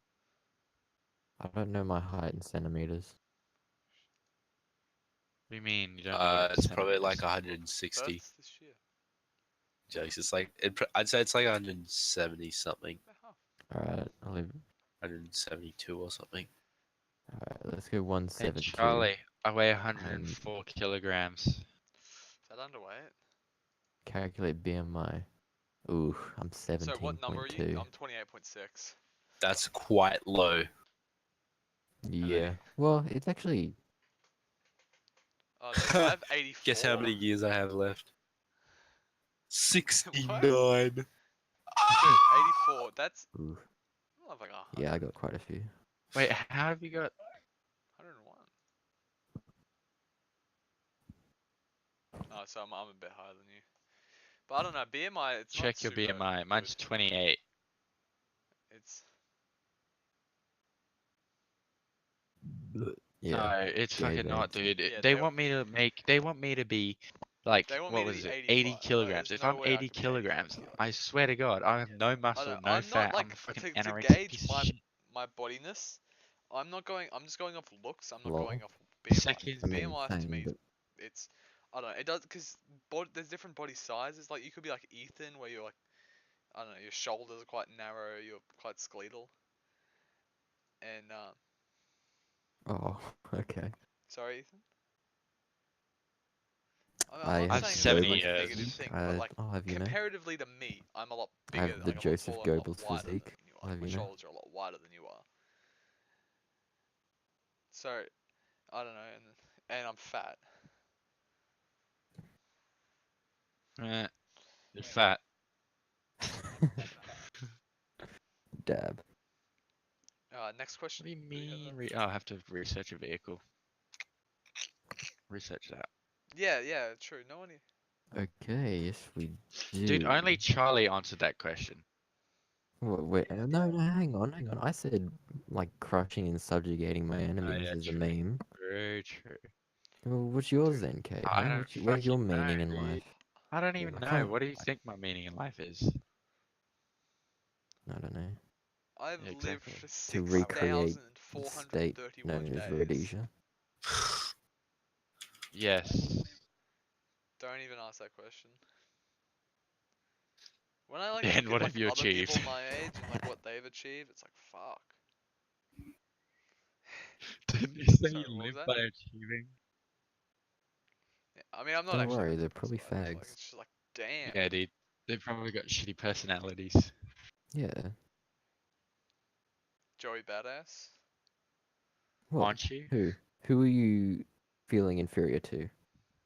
I don't know my height in centimeters. What do you mean you don't know? It's probably like centimeters? 160. births this year. Jokes. It's like I'd say it's like 170 something, About half. Alright, I'll leave... 172 or something. Alright, let's go Hey, 172. Charlie, I weigh 104 kilograms. Is that underweight? Calculate BMI. Ooh, I'm So what number are you? 17.2. I'm 28.6. That's quite low. Yeah. Well, it's actually... Oh, no, I have 84. Guess how many years I have left? 69. 84. That's Ooh, I have like a yeah, I got quite a few. Wait, how have you got... 101. Oh, so I'm a bit higher than you. But I don't know. BMI. It's Check your not super BMI. Mine's good. 28. It's Yeah. No, it's Gay fucking not, bands. dude. Yeah, They they- want me to make... They want me to be... Like, They want what me to was be it? 85. 80 No, kilograms. there's If no I'm way I 80 could be kilograms, 85. I swear to God, I have no I muscle, don't, no I'm fat. not like I'm a fucking to anorexic gauge piece my of shit. my bodiness. I'm not going. I'm just going off looks. I'm not Lol. going off BMI. Second, I mean, BMI to same, me, but it's I don't know. It does because there's different body sizes. Like you could be like Ethan, where you're like I don't know, your shoulders are quite narrow, you're quite skeletal. And oh, okay. sorry, Ethan. I I'm not have saying it's 70 like a years. negative thing, but like I'll have you know. comparatively to me, I'm a lot I bigger. have the Like, I'm a lot Joseph taller, I'm a lot Goebbels wider physique. than you I'll are. have My you know. shoulders are a lot wider than you are. So I don't know, and I'm fat. You're fat. Dab. Next What question. do you Do we have mean? that? Oh, I have to research a vehicle. Research that. Yeah, true. No one. Okay, yes we do. Dude, only Charlie answered that question. Wait, no, hang on. I said, like, crushing and subjugating my enemies yeah, is a true. meme. Very true. Well, what's yours Dude, then, Cade? I Huh? don't Where's your fucking meaning know, in dude. life? I don't even I know. can't- What do you think my meaning in life is? I don't know. I've Yeah, lived exactly. for To recreate the 6,431 state known as days. Rhodesia. Yes. Don't even ask that question. When I like Yeah, look and at what like have you other people achieved? my age and like what they've achieved, it's like fuck. Didn't you say Sorry, you what was live that? by achieving? Yeah, I mean, I'm not Don't actually worry, that they're famous probably though. Like, fags. it's just like, damn. Yeah, dude. They've probably got shitty personalities. Yeah. Joey Badass. What? Aren't you? Who? Who are you feeling inferior to?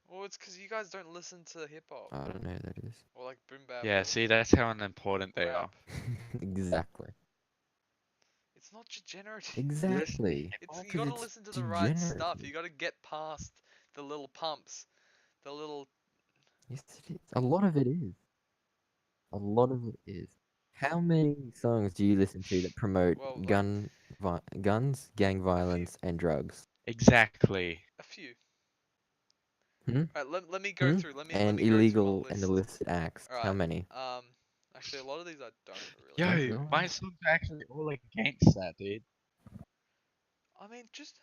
Well, it's because you guys don't listen to hip hop I don't know who that is. or like boom bap Yeah, or see, that's how unimportant they are. rap. Exactly. It's not degenerative. Exactly. It's you 'Cause gotta it's listen to the right stuff. degenerative. You gotta get past the little pumps, the little. Yes, it is. A lot of it is. A lot of it is. How many songs do you listen to that promote Well, like guns, gang a few, violence, and drugs? Exactly. a few. Hmm? Alright, let me go Hmm? through. Let And me go through a illegal and list. illicit acts. How Alright. many? Actually, a lot of these I don't Yo, really. Okay. my songs are actually all against that, dude. I mean, just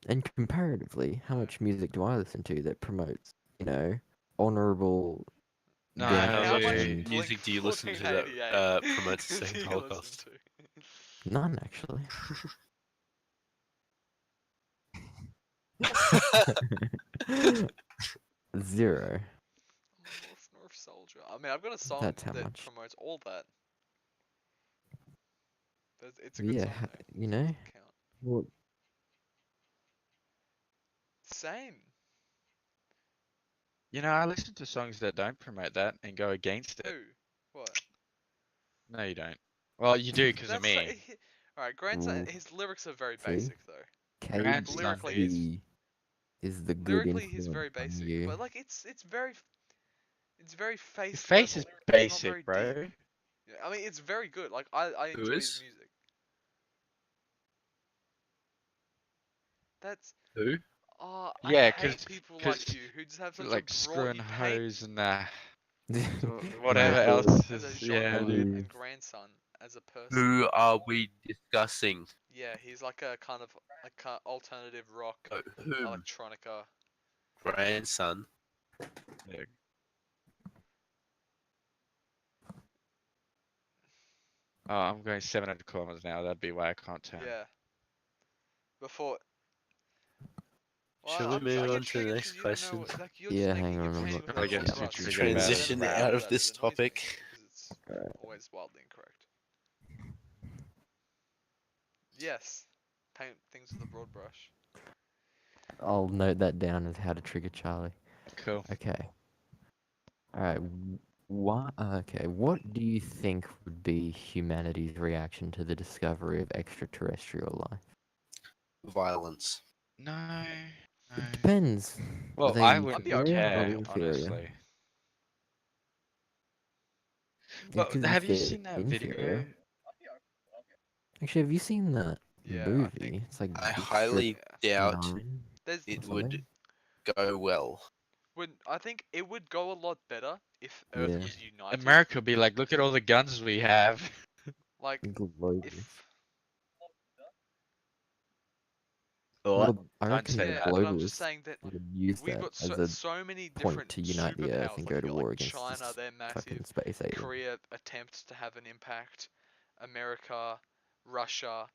And comparatively, how No. much music do I listen to that promotes, honorable No, gang how much and dude. Blink music do you listen to 1488 that promotes the do same you listen Holocaust? to? none actually. Zero. North Soldier. I mean, I've got a song That's how that much. promotes all that. It's a good Yeah, song though. you know. Doesn't count. Well, Same. You know, I listen to songs that don't promote that and go against it. Who? What? No, you don't. Well, you do because of That's me. alright. Grandson. ooh, His lyrics are very see, basic though. Cade Like Grandson, lyrically, dude. is the good lyrically he's influence very on basic. you. But like it's very His face face level. is It's not basic, very deep. bro. Yeah, I mean, it's very good. Like I Who enjoy his is? music. That's Who? oh, I Yeah, hate people like you who just have such a like broad. screwing You paint hoes and so rap whatever Well, else as a is genre yeah, Who dude. and grandson as a person. Who are we discussing? Yeah, he's like a kind of like alternative rock, Whom? electronica. Grandson. Yeah. Oh, I'm going 700 kilometers an hour. That'd be why I can't turn. Yeah. Before. Well, Shall we I move get on to the triggered next because you don't know. question? Like you're just yeah, thinking hang you're on, I'm painting not with a Probably broad gets yeah, too brush. triggered And about then it. Transition when you out do of that, this it annoys me topic. because it's always wildly incorrect. Yes. Paint things with a broad brush. I'll note that down as how to trigger Charlie. Cool. Okay. All right. What? Okay. What do you think would be humanity's reaction to the discovery of extraterrestrial life? Violence. No, no. It depends. Are Well, I they wouldn't be okay inferior with or care, it. inferior? honestly. Yeah, But because have if you they're seen that video? inferior, actually, have you seen that Yeah, I think. movie? It's like I District highly Yeah. doubt 9 There's or it would something. go well. I think it would go a lot better if Earth Yeah. was united. America would be like, look at all the guns we have. Like Global. if What? Well, I Don't say reckon yeah, that. but I'm just globalists saying that would use we've that got as a so many point different to unite the Earth superpowers. and Like go you to got war like against China, this they're massive. fucking space alien. Korea attempts to have an impact. America, Russia.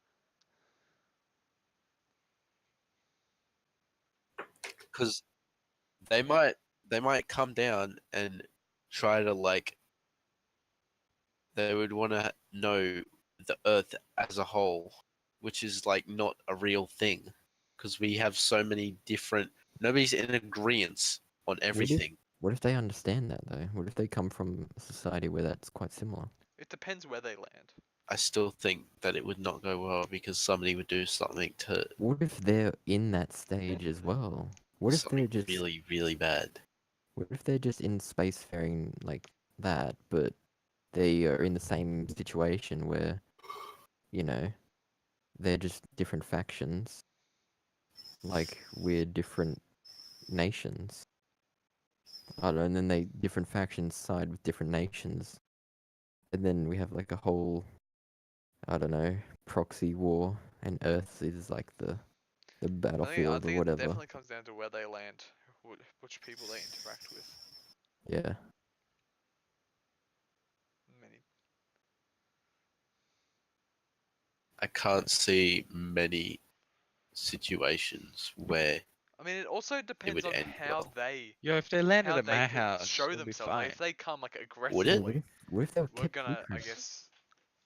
Because they might come down and try to like they would want to know the Earth as a whole, which is like not a real thing because we have so many different. Nobody's in agreement on everything. What if they understand that though? What if they come from a society where that's quite similar? It depends where they land. I still think that it would not go well because somebody would do something to What if they're in that stage as well? What if something they're just really, really bad. What if they're just in spacefaring like that, but they are in the same situation where, you know, they're just different factions, like we're different nations. I don't know, and then they different factions side with different nations, and then we have like a whole, I don't know, proxy war, and Earth is like the I battlefield or think it whatever. definitely comes down to where they land, which people they interact with. Yeah. I can't see many situations where I mean, it also depends would on end how well. they Yo, if they landed how at they my can house, show it'll be themselves. Like, fine. if they come like Would it? aggressively, What if they were we're kept gonna, I secret? guess,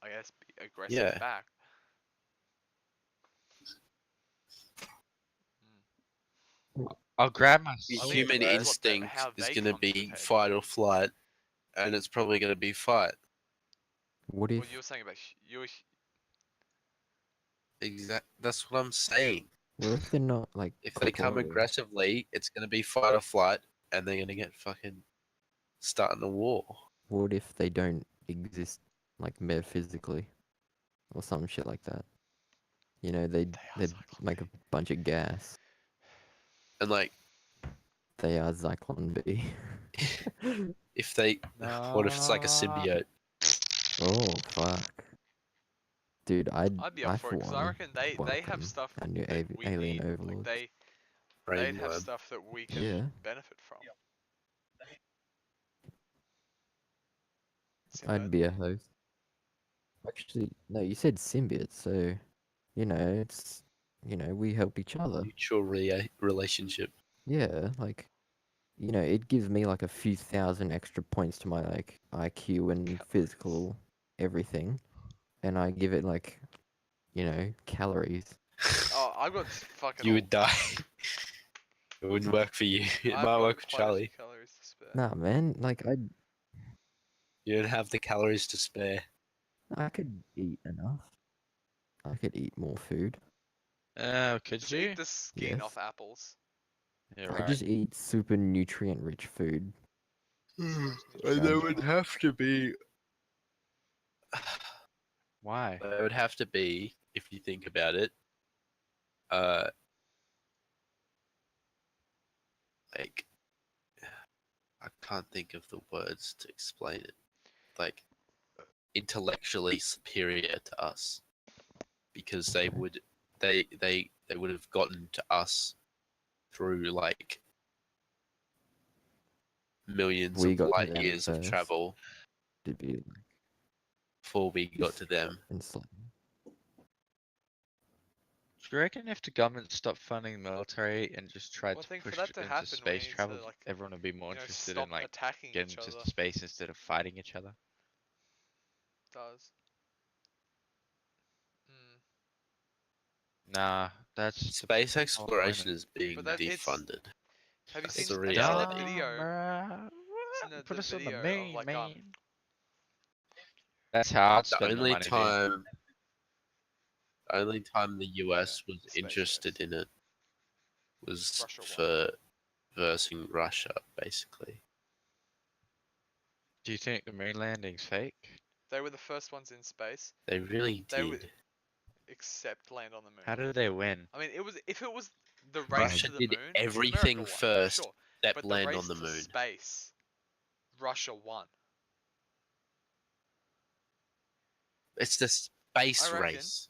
be aggressive Yeah. back. I'll grab my Your I mean, it human depends what sword. instinct how is they going to come to the be table. fight or flight, and it's probably going to be fight. What Well, if you were saying about you were, That's what I'm saying. they're not like If they come close? aggressively, it's going to be fight or flight, and they're going to get fucking starting a war. What if they don't exist like metaphysically, or some shit like that? You know, they are they're Cyclone like a B. bunch of gas. And like, They are Zyklon B. if they, what if it's like a Nah. symbiote? Oh fuck, dude! I'd be I up for for it because I one reckon they have welcome stuff a new that we alien need. Like overlord. they'd have Brainworm. stuff that we can Yeah, benefit from. I'd Symbiote? be a host. Actually, no, you said symbiote, so it's we help each other. Mutual relationship. Yeah, like it gives me like a few thousand extra points to my like IQ and physical everything, and I give it like calories. Oh, I've got fucking. You would die. It wouldn't work for you. It I've might got work for quite a few Charlie. calories to spare. Nah, man, like You don't have the calories to spare. I could eat enough. I could eat more food. Could Just you? eat the skin Yes. off apples. Yeah, I right. just eat super nutrient-rich food. And Sounds there would have to be. Why? There would have to be, if you think about it, uh, like, I can't think of the words to explain it. Like, intellectually superior to us, because they Okay. would, they would have gotten to us through like millions We of got to light them years of first. travel To be before we got to them. enslaved. Do you reckon if the government stopped funding the military and just tried Well, I to think for push that to into happen, we space need travel, to like, everyone would be more interested stop in like attacking getting each to other. space instead of fighting each other? Does. Mm. Nah, that's the Space whole point. exploration is being But that it's. defunded. Have you That's seen? the Have you seen the reality. video? bruh. Seen Put the us on the video of main, like man. That's how I'd The spend the only money. Dude. time the US was space interested race. in it was Russia won. for versing Russia, basically. Do you think the moon landing's fake? They were the first ones in space. They really They did. would accept land on the moon. How did they win? I mean, if it was the race Russia to the did moon, everything America won, first sure. that But the land race on the to moon. space, Russia won. It's the space I reckon. race.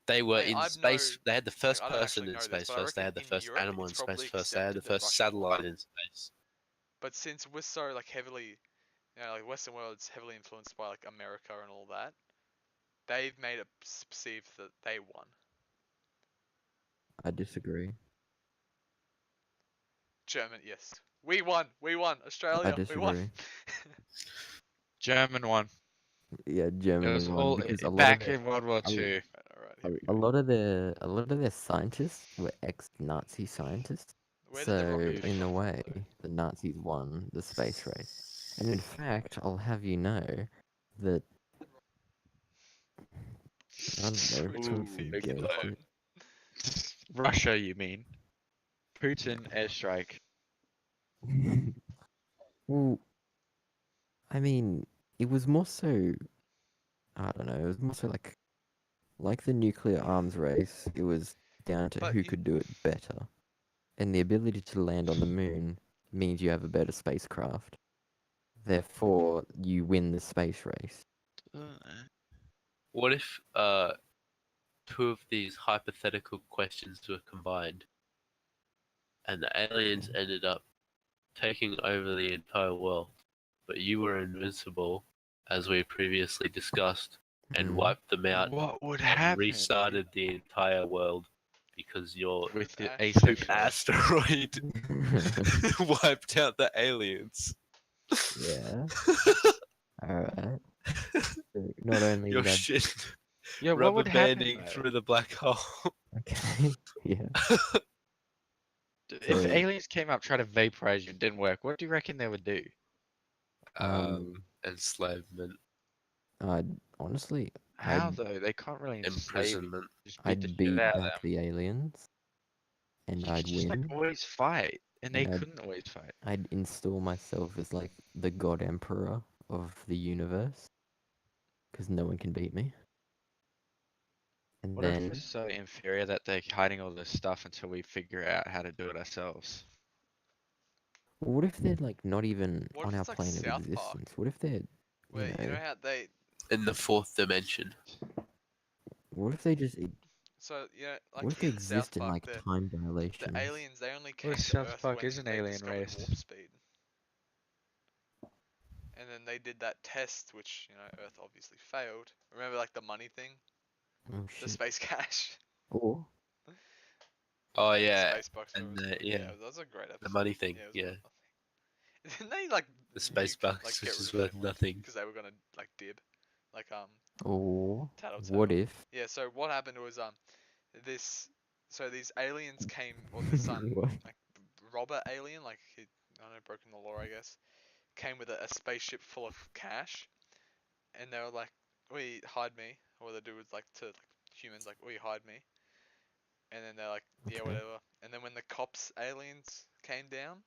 They were I mean, in I've space. They had the first I don't person actually in know this, space but I first. They reckon had the in first Europe animal in it's space probably first. They had the accepted that first Russia won. satellite in space. But since we're so like heavily, like Western world is heavily influenced by like America and all that, they've made it perceived that they won. I disagree. German, yes. We won. We won. Australia, we won. disagree. German won. Yeah, It Germany was won all because a lot of back their in World War a, II. Alright, here we a go. lot of their scientists were ex-Nazi scientists. Where did the So rocket come in a from, way, though? the Nazis won the space race. And in fact, I'll have you know that I don't know, Putin some being big gay blow. shit. Russia, you mean? Putin airstrike. Well, I mean, it was more so, I don't know, it was more so like the nuclear arms race. It was down to But who you, could do it better. And the ability to land on the moon means you have a better spacecraft. Therefore, you win the space race. What if two of these hypothetical questions were combined, and the aliens ended up taking over the entire world, but you were invincible, as we previously discussed, and Mm. wiped them out What would and happen restarted the entire world because your with the Ash- poop asexual? asteroid wiped out the aliens. Yeah. Alright. Not only Your would I. shit Yeah, what rubber would happen? banding Though? through the black hole. Okay. Yeah. If So, aliens came up, tried to vaporize you, and didn't work, what do you reckon they would do? Enslavement, I'd honestly, How I'd though? They can't really enslave you. imprisonment. Just beat the I'd shit beat out of back them. the aliens, and You I'd could just like win. always fight, and they And couldn't always fight. I'd install myself as like the god emperor of the universe, because no one can beat me. And What if then, we're so inferior that they're hiding all this stuff until we figure out how to do it ourselves? what if they're like not even What on if our it's like plane of South Park, existence? What if they're, where you know how they In the fourth dimension. what if they just, so you know like what if they in South exist in Park like the time dilations? aliens they only What came if to South Earth Park when is an they alien discovered race? warp speed. And then they did that test, which you know Earth obviously failed. Remember like the money thing, Oh the shit. space cash. Or Oh And yeah, Space Bucks. and Yeah, yeah, that was a great episode. the money thing. Yeah, it was Yeah, worth nothing. Didn't they like the space nuke, like bucks, get which rid is of worth everyone nothing. because they were gonna like dib, like or tattletale. what if? Yeah. So what happened was this, so these aliens came, or this What? like robber alien, like he, I don't know, broken the law I guess, came with a spaceship full of cash, and they were like, "We hide me," or the dude was like to like humans like, "We hide me," and then they're like, "Yeah, Okay. whatever." And then when the cops aliens came down,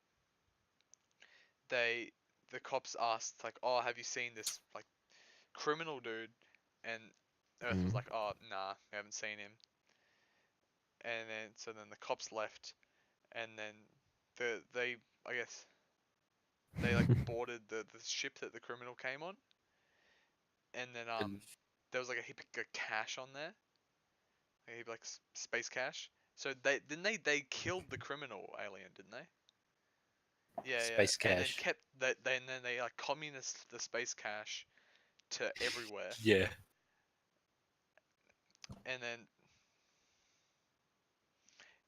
the cops asked like, "Oh, have you seen this like criminal dude?" And Earth was Mm. like, "Oh, nah, we haven't seen him." And then so then the cops left, and then they I guess they like boarded the ship that the criminal came on, and then And there was like a heap of cash on there, a heap like space cash. So they killed the criminal alien, didn't they? Yeah, yeah, space and then cash. kept that. Then they like communist the space cash to everywhere, Yeah, and then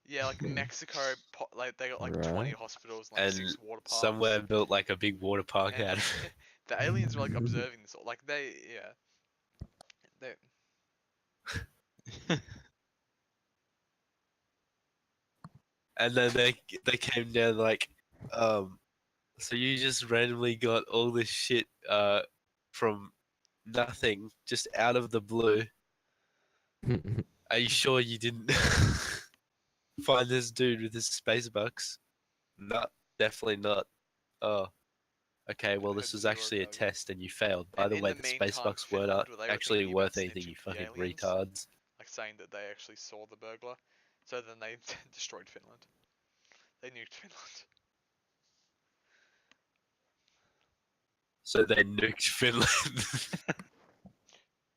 yeah, like Mexico, like they got like 20 Right. hospitals, and like and 6 water parks, somewhere built like a big water park and out of the aliens were like observing this, like they, yeah, they, and then they came down like, so you just randomly got all this shit from nothing, just out of the blue. Are you sure you didn't find this dude with his space bucks? No, definitely not. Oh, okay. Well, had this was zero actually a value. test, and you failed. By And the in way, the the space meantime, bucks weren't Finland, they were actually thinking about worth anything. snitching You for the fucking aliens, retards. like saying that they actually saw the burglar, so then they destroyed Finland. They nuked Finland. So they nuked Finland.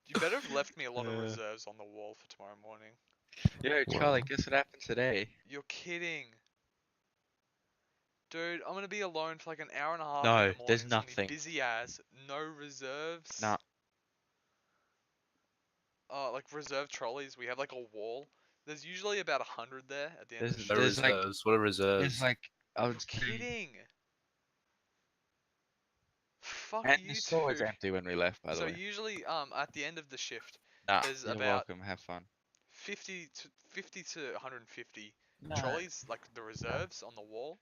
You better have left me a lot of Uh. reserves on the wall for tomorrow morning. Yo, Charlie, Wow. guess what happened today? You're kidding. Dude, I'm gonna be alone for like an hour and a half in No, the morning. there's It's gonna be nothing. busy as. No reserves. Nah. Like reserve trolleys. We have like a wall. There's usually about 100 there at the end of the There's No shift. there's like reserves. What are reserves? there's like I You're would say, kidding. Fuck and the you store was two. empty when we left, by the So way. usually at the end of the shift Nah, there's you're about welcome. Have fun. 50 to 150 No. trolleys, like the reserves on the wall.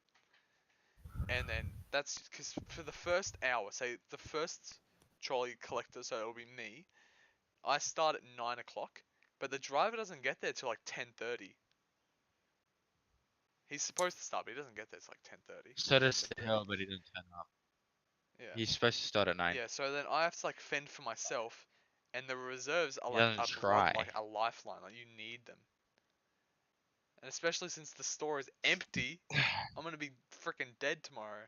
And then that's because for the first hour, say the first trolley collector, so it'll be me. I start at 9 o'clock, but the driver doesn't get there till like 10:30. He's supposed to start, but he doesn't get there till like 10:30. So does Hill, but he didn't turn up. Yeah. He's supposed to start at 9. Yeah. So then I have to like fend for myself, and the reserves are He like doesn't a blood, try. like a lifeline. Like you need them. And especially since the store is empty, I'm gonna be freaking dead tomorrow.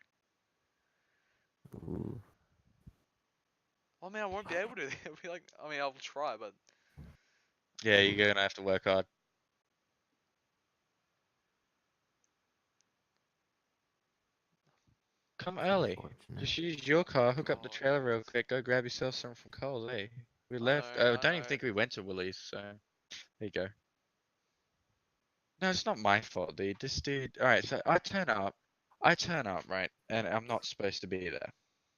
Ooh. Well, I mean, I won't be able to. It'll be like, I mean, I'll try, but Yeah, you're gonna have to work hard. Come early. Unfortunate. Just use your car, hook up the God. trailer real quick, go grab yourself some from Coles, eh? We I left. know, I I don't even know. think we went to Woolies. So there you go. No, it's not my fault, dude. This dude. All right, so I turn up. Right, and I'm not supposed to be there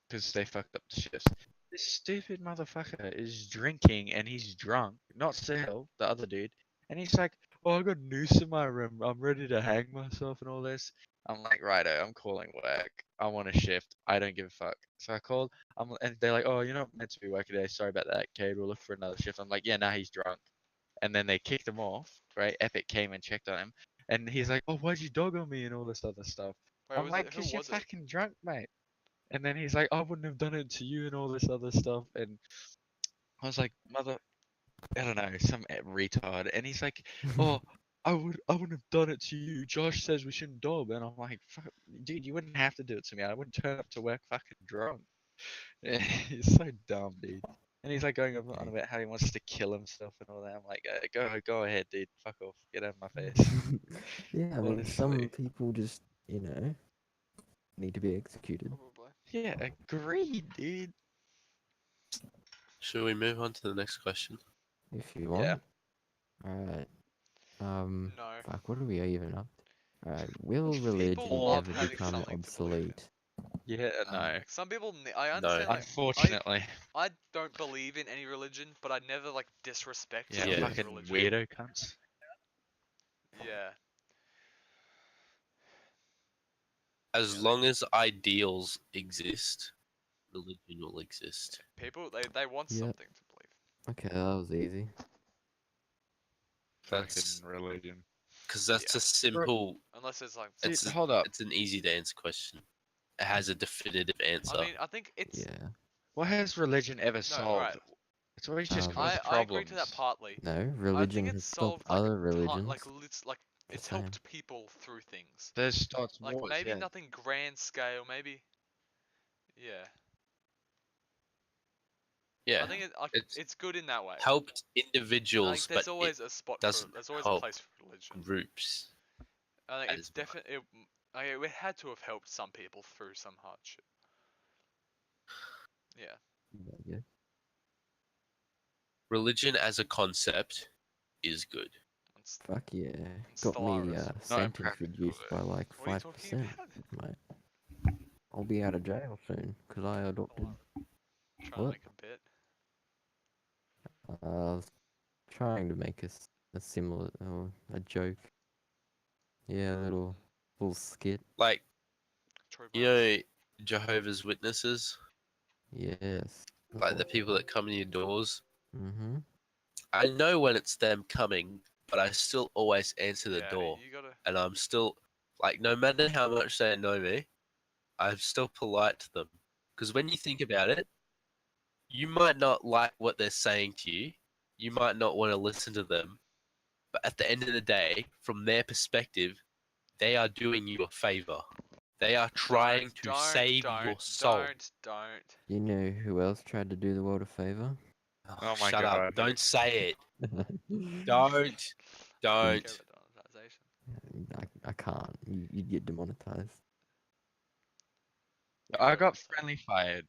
because they fucked up the shifts. This stupid motherfucker is drinking and he's drunk. Not Sahil, the other dude. And he's like, "Oh, I got a noose in my room. I'm ready to hang myself and all this." I'm like, "Righto, I'm calling work. I want a shift. I don't give a fuck." So I called. And they're like, "Oh, you're not meant to be working today. Sorry about that, Cade. We'll look for another shift." I'm like, "Yeah, nah, he's drunk." And then they kicked him off. Right? Epic came and checked on him, and he's like, "Oh, why'd you dog on me and all this other stuff?" Wait, I'm was like, it? Who "'Cause you're was it? fucking drunk, mate." And then he's like, "I wouldn't have done it to you and all this other stuff." And I was like, "Mother, I don't know, some retard." And he's like, "Oh, I wouldn't have done it to you. Josh says we shouldn't dob." And I'm like, "Fuck, dude, you wouldn't have to do it to me. I wouldn't turn up to work fucking drunk." He's so dumb, dude. And he's like going on Okay. about how he wants to kill himself and all that. I'm like, go ahead, dude. Fuck off. Get out of my face. Yeah, I mean, some Honestly. people just, need to be executed. Probably. Yeah, agreed, dude. Should we move on to the next question? If you Yeah. want. Alright. No. Fuck, what are we even up to? Alright, will People religion love ever having become something to believe in. obsolete? Yeah, no. Like, some people, I No. understand. Like, Unfortunately. I don't believe in any religion, but I never like disrespect Yeah, Yeah. someone's fucking religion. weirdo cunts. Yeah. As long as ideals exist, religion will exist. People, they want Yep. something to believe. Okay, that was easy. That's Fucking religion. because that's Yeah. a simple. Unless it's like, Dude, It's hold up. it's an easy to answer question. It has a definitive answer. I mean, I think it's. Yeah. What has religion ever No, solved? alright. It's always just Um, caused I agree to that problems. partly. No, I think religion it's has stopped solved like other religions. like it's Just saying. helped people through things. There's starts Like wars, maybe yeah. nothing grand scale, maybe. Yeah. Yeah, I think it's it's good in that way. helped individuals, Like there's but it always a spot for doesn't there's always a help place for religion. groups. I think it's as much. definitely it had to have helped some people through some hardship. Yeah. Yeah. Religion as a concept is good. It's, Fuck yeah. and Got me Stellaris. sentence reduced by like What are you 5%, talking about? mate. I'll be out of jail soon because I adopted. Trying to What? make a bit. I was trying to make a similar, a joke. Yeah, a little skit. Like, Troy you Brown. know, Jehovah's Witnesses, Yes. like the people that come to your doors. Mm-hmm. I know when it's them coming, but I still always answer the Yeah, door, you gotta. and I'm still like, no matter how much they know me, I'm still polite to them. Because when you think about it, you might not like what they're saying to you, you might not want to listen to them, but at the end of the day, from their perspective, they are doing you a favor. They are trying to save your soul. Don't. You know who else tried to do the world a favor? Oh my Shut up! God. Don't say it. Don't. Don't Don't. care about demonetization. I can't. You'd get demonetized. I got friendly fired.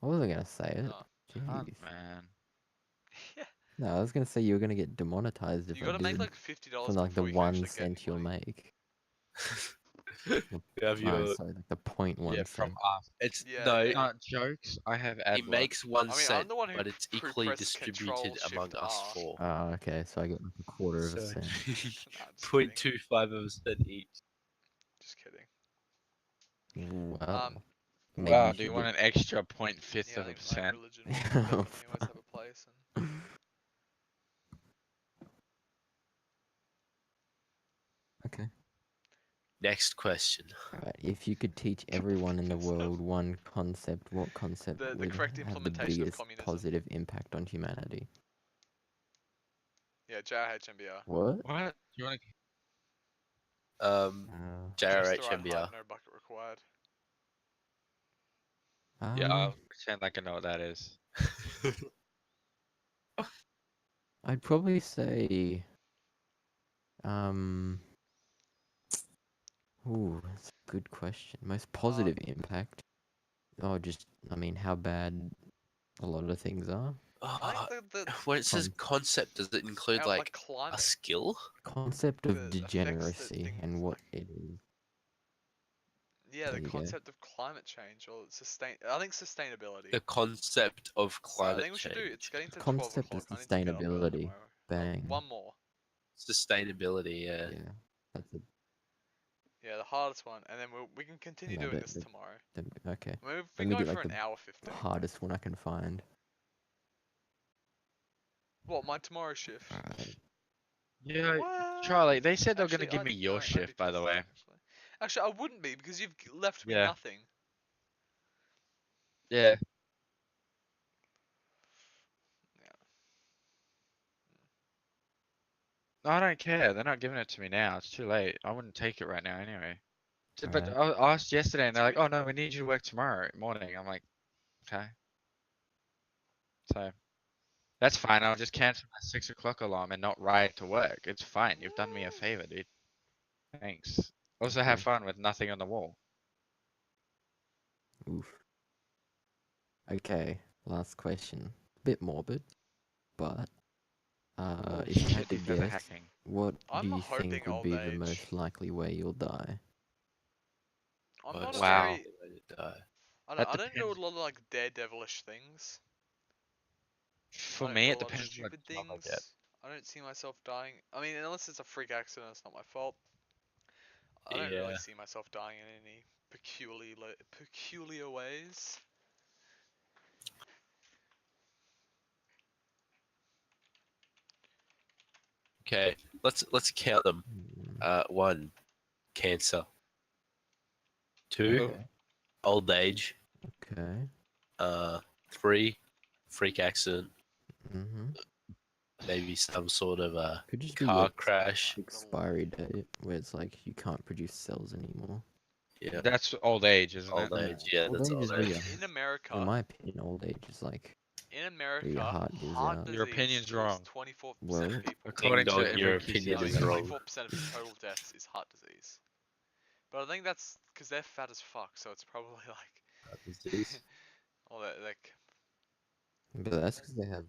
I wasn't gonna say it. Oh. Cunt, Jeez. man. Yeah. No, I was gonna say you were gonna get demonetized if You I gotta make did. like $50 From like the before you can actually 1 get any cent you'll money. make. Have Oh, your sorry, like the 0.1 Yeah, from cent. us. It's Yeah, no. yeah. Not jokes. I have ad He block. makes 1 I mean, I'm cent, the one who but it's who equally pressed distributed Control among Shift us R. 4. Oh, okay, so I get like a quarter of a So, cent. Nah, just kidding. 0.25 of a cent each. Just kidding. Well, maybe Wow, you do you should want get... an extra 0.5 Yeah, I of a think like percent? religion will definitely always have a place. And Okay. Next question. Alright, if you could teach everyone in the Fucking stuff. world one concept, what concept The would correct have the implementation of biggest communism. positive impact on humanity? Yeah, JRHMBR. What? What? Do you want to? Just the right JRHMBR. height, no bucket required. Yeah, um, I'll pretend like I know what that is. I'd probably say, um, ooh, that's a good question. Most positive impact? Oh, just, I mean, how bad A lot of things are. I think the When it says Con- concept, does it include like like a climate, skill? Concept of the effects that degeneracy and things what like it is. yeah, There the you go. concept of climate change or I think sustainability. The concept of Alright, I climate think we should do. It's change. getting to 12 Concept of o'clock. I need to get up early sustainability. tomorrow. Bang. One more. Sustainability, yeah. Yeah, that's a. Yeah, the hardest one, and then we can continue No, doing don't- this don't- tomorrow. Okay. I mean, we've Let been me going get for like an the hour 15. hardest one I can find. What, my tomorrow shift? Alright. Yeah, What? Charlie, they said they were Actually, gonna give me your I'd be shift, by the pissed, way. Actually, I wouldn't be because you've left me Yeah. nothing. Yeah. No, I don't care. They're not giving it to me now. It's too late. I wouldn't take it right now anyway. But Alright. I asked yesterday, and It's they're like, weird. "Oh no, we need you to work tomorrow morning." I'm like, "Okay." So that's fine. I'll just cancel my 6 o'clock alarm and not ride to work. It's fine. You've done me a favor, dude. Thanks. Also, have Okay. fun with nothing on the wall. Oof. Okay, last question. Bit morbid, but Oh if you shit, had to you've got the guess, hacking. what I'm do you hoping think would old be the age. most likely way you'll die? I'm Most not a Wow. very. likely way to die. That I don't do a depends. lot of like daredevilish things. For I don't me, do it a lot of depends what stupid job I get. things. I don't see myself dying. I mean, unless it's a freak accident, it's not my fault. I don't really Yeah. see myself dying in any peculiar ways. Okay, let's count them. Hmm, 1, cancer. 2, Oh. Okay. old age. Okay. 3, freak accident. Mm-hmm. Maybe some sort of a Could just be car your crash. expiry date, where it's like you can't produce cells anymore. Yeah, That's old age, isn't it? old age. Yeah, Old that's age old is I where think age. your, in America, in my opinion, old age is like in where America, your heart gives heart out. Your disease opinion's kills wrong. 24% Well, of people. Ding According to dong, every your piece opinion of is wrong. 24% of total deaths is heart disease. But I think that's because they're fat as fuck, so it's probably like, Disease. or they're, like, but that's because they have.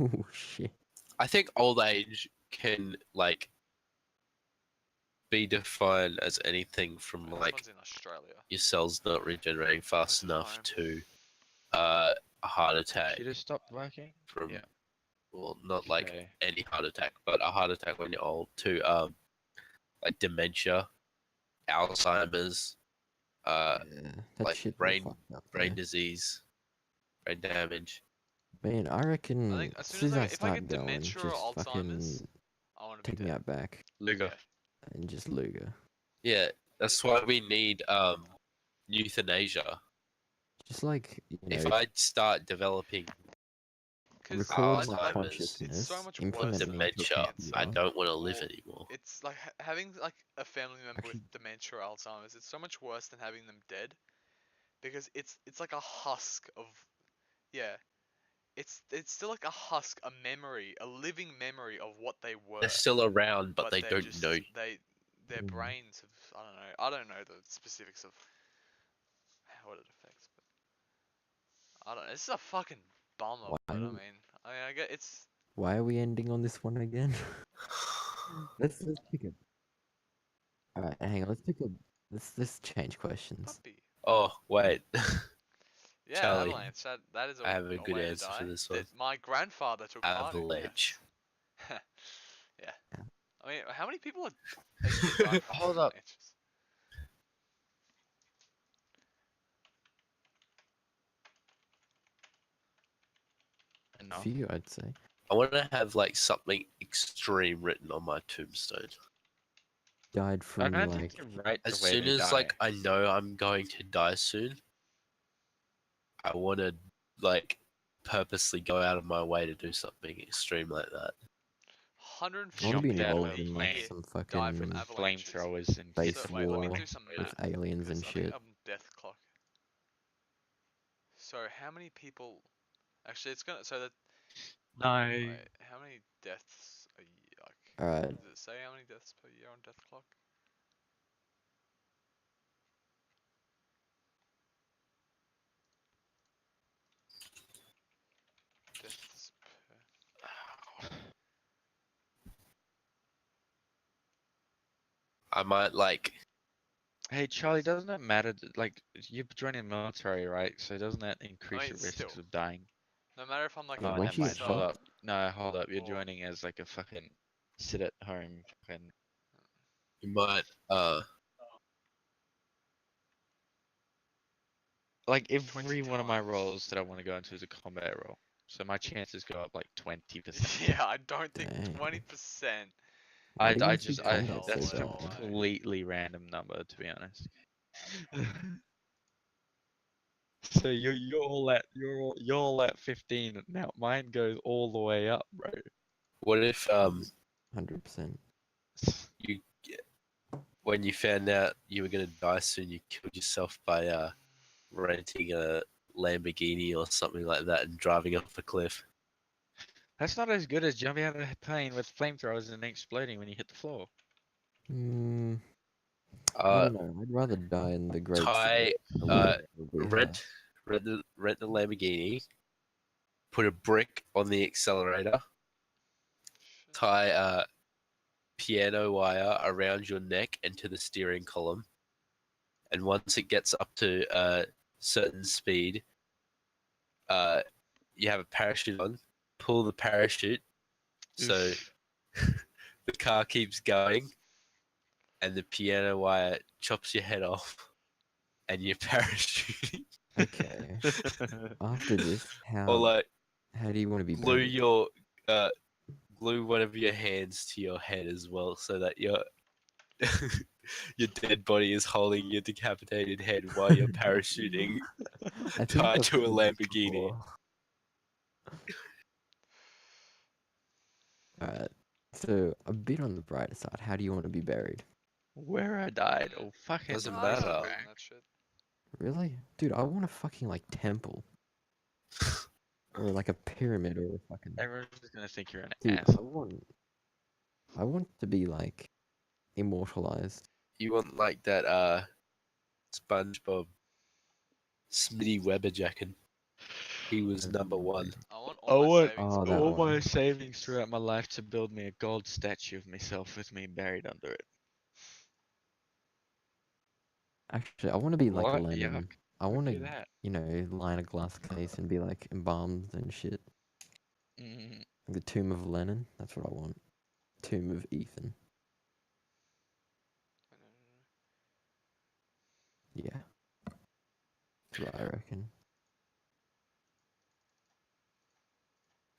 Oh shit. I think old age can like be defined as anything from this like one's in Australia. your cells not regenerating fast Most enough time. to a heart attack Should have stopped working. from Yeah. well not like Okay. any heart attack, but a heart attack when you're old to like dementia, Alzheimer's, Yeah, that like shit's all brain fucked up brain there. disease, brain damage. Man, I I reckon think as as soon soon as as I if I start get going, dementia or just Alzheimer's, fucking I want to be take me dead. out back Luger. Yeah. and just Luger. Yeah, that's why we need euthanasia. Just like, you If know, I start developing Because record my like Alzheimer's, it's so consciousness, much worse implement than me like into a dementia, cancer. I computer. don't want to live Or anymore. it's like having like a family member with Actually, dementia or Alzheimer's. It's so much worse than having them dead, because it's like a husk of yeah. It's still like a husk, a memory, a living memory of what they were. They're still around, but But they they're don't just know. their Mm. brains have I don't know the specifics of what it affects, but I don't know. This is a fucking bummer, why, but I get it's why are we ending on this one again? let's pick it. Alright, hang on, let's change questions. puppy. Oh wait, Yeah, Charlie, avalanche. That is I have a a good way to answer for die. this one. That my grandfather took part in. Avalanche. Yes. Yeah. I mean, how many people are you dying from Hold up. avalanches? A Enough. few, I'd say. I want to have like something extreme written on my tombstone. Died I from don't like think you write the As way soon they as die. like I know I'm going to die soon, I want to like purposely go out of my way to do something extreme like that. I want to 150 be Jumped out people of involved a a in like year plane. some die from fucking avalanches. Flamethrowers and space So wait, let me war do some with math. aliens and Because I think shit. I'm death clock. So how many people? Actually, it's gonna. So that. No. Wait, how many deaths a year? Like, Alright, does it say how many deaths per year on death clock? I might like. Hey Charlie, doesn't it matter? Like you're joining the military, right? So doesn't that increase mean, your risks still. of dying? No matter if I'm like Yeah, Oh, a won't never you mind. get Hold shot? up. No, hold up. You're Or- joining as like a fucking sit at home fucking. You might Like every 20 one of my times. roles that I want to go into is a combat role, so my chances go up like 20%. Yeah, I don't think Dang. 20%. Why do you I want to do just combat that's so a bad? completely random number to be honest. So you're all at 15 now. Mine goes all the way up, bro. what if 100%. you when you found out you were gonna die soon, you killed yourself by renting a Lamborghini or something like that and driving off a cliff. That's not as good as jumping out of a plane with flamethrowers and exploding when you hit the floor. Mm, I Uh, don't know. I'd rather die in the Great Ty, Salt. uh, Probably rent the Lamborghini, put a brick on the accelerator, tie a piano wire around your neck and to the steering column, and once it gets up to a certain speed, you have a parachute on, pull the parachute, so Oof. the car keeps going, and the piano wire chops your head off, and you're parachuting. Okay. After this, Or like how do you want to be glue buried? your glue one of your hands to your head as well, so that your your dead body is holding your decapitated head while you're parachuting, I think tied I've to a heard this Lamborghini. before. Alright. So a bit on the brighter side, how do you want to be buried? Where I died? Oh fucking Doesn't I don't matter. believe in that shit. Really? Dude, I want a fucking like temple. Or like a pyramid or a fucking Everyone's just gonna think you're an dude, asshole. I want to be like immortalized. You want like that SpongeBob Smitty Webber jacket. He was number one. I want I all my want savings. Oh, that all my one. savings throughout my life to build me a gold statue of myself with me buried under it. Actually, I want to be like What? Lenin. Yuck. I Who'd want do to, that? line a glass case and be like embalmed and shit. Mm, Like the tomb of Lenin. That's what I want. Tomb of Ethan. Yeah. That's what I reckon.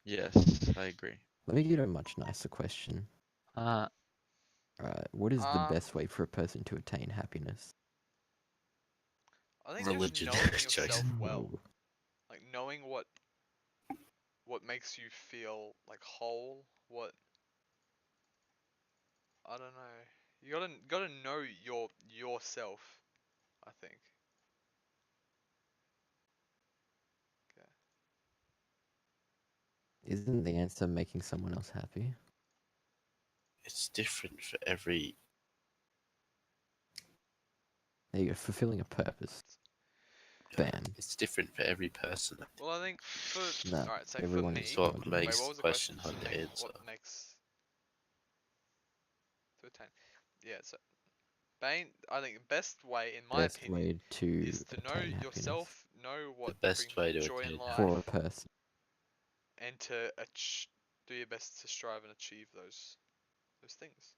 yes, I agree. Let me get a much nicer question. Alright, what is the best way for a person to attain happiness? I think Religion. just knowing Jokes. yourself well, Ooh. like knowing what makes you feel like whole. What I don't know. You gotta know yourself. I think. Okay. Isn't the answer making someone else happy? It's different for every. There you go, fulfilling a purpose. Bam. It's different for every person. Well, I think for Nah, alright, say for everyone me. is It's what homogenous. Wait, makes what the was the question question? hard to answer. What makes to attain? Yeah. So, Bane. I think the best way, in my Best opinion, way to is to know attain happiness yourself, know The what best brings way you to joy in attain life, for a person. and to do your best to strive and achieve those things.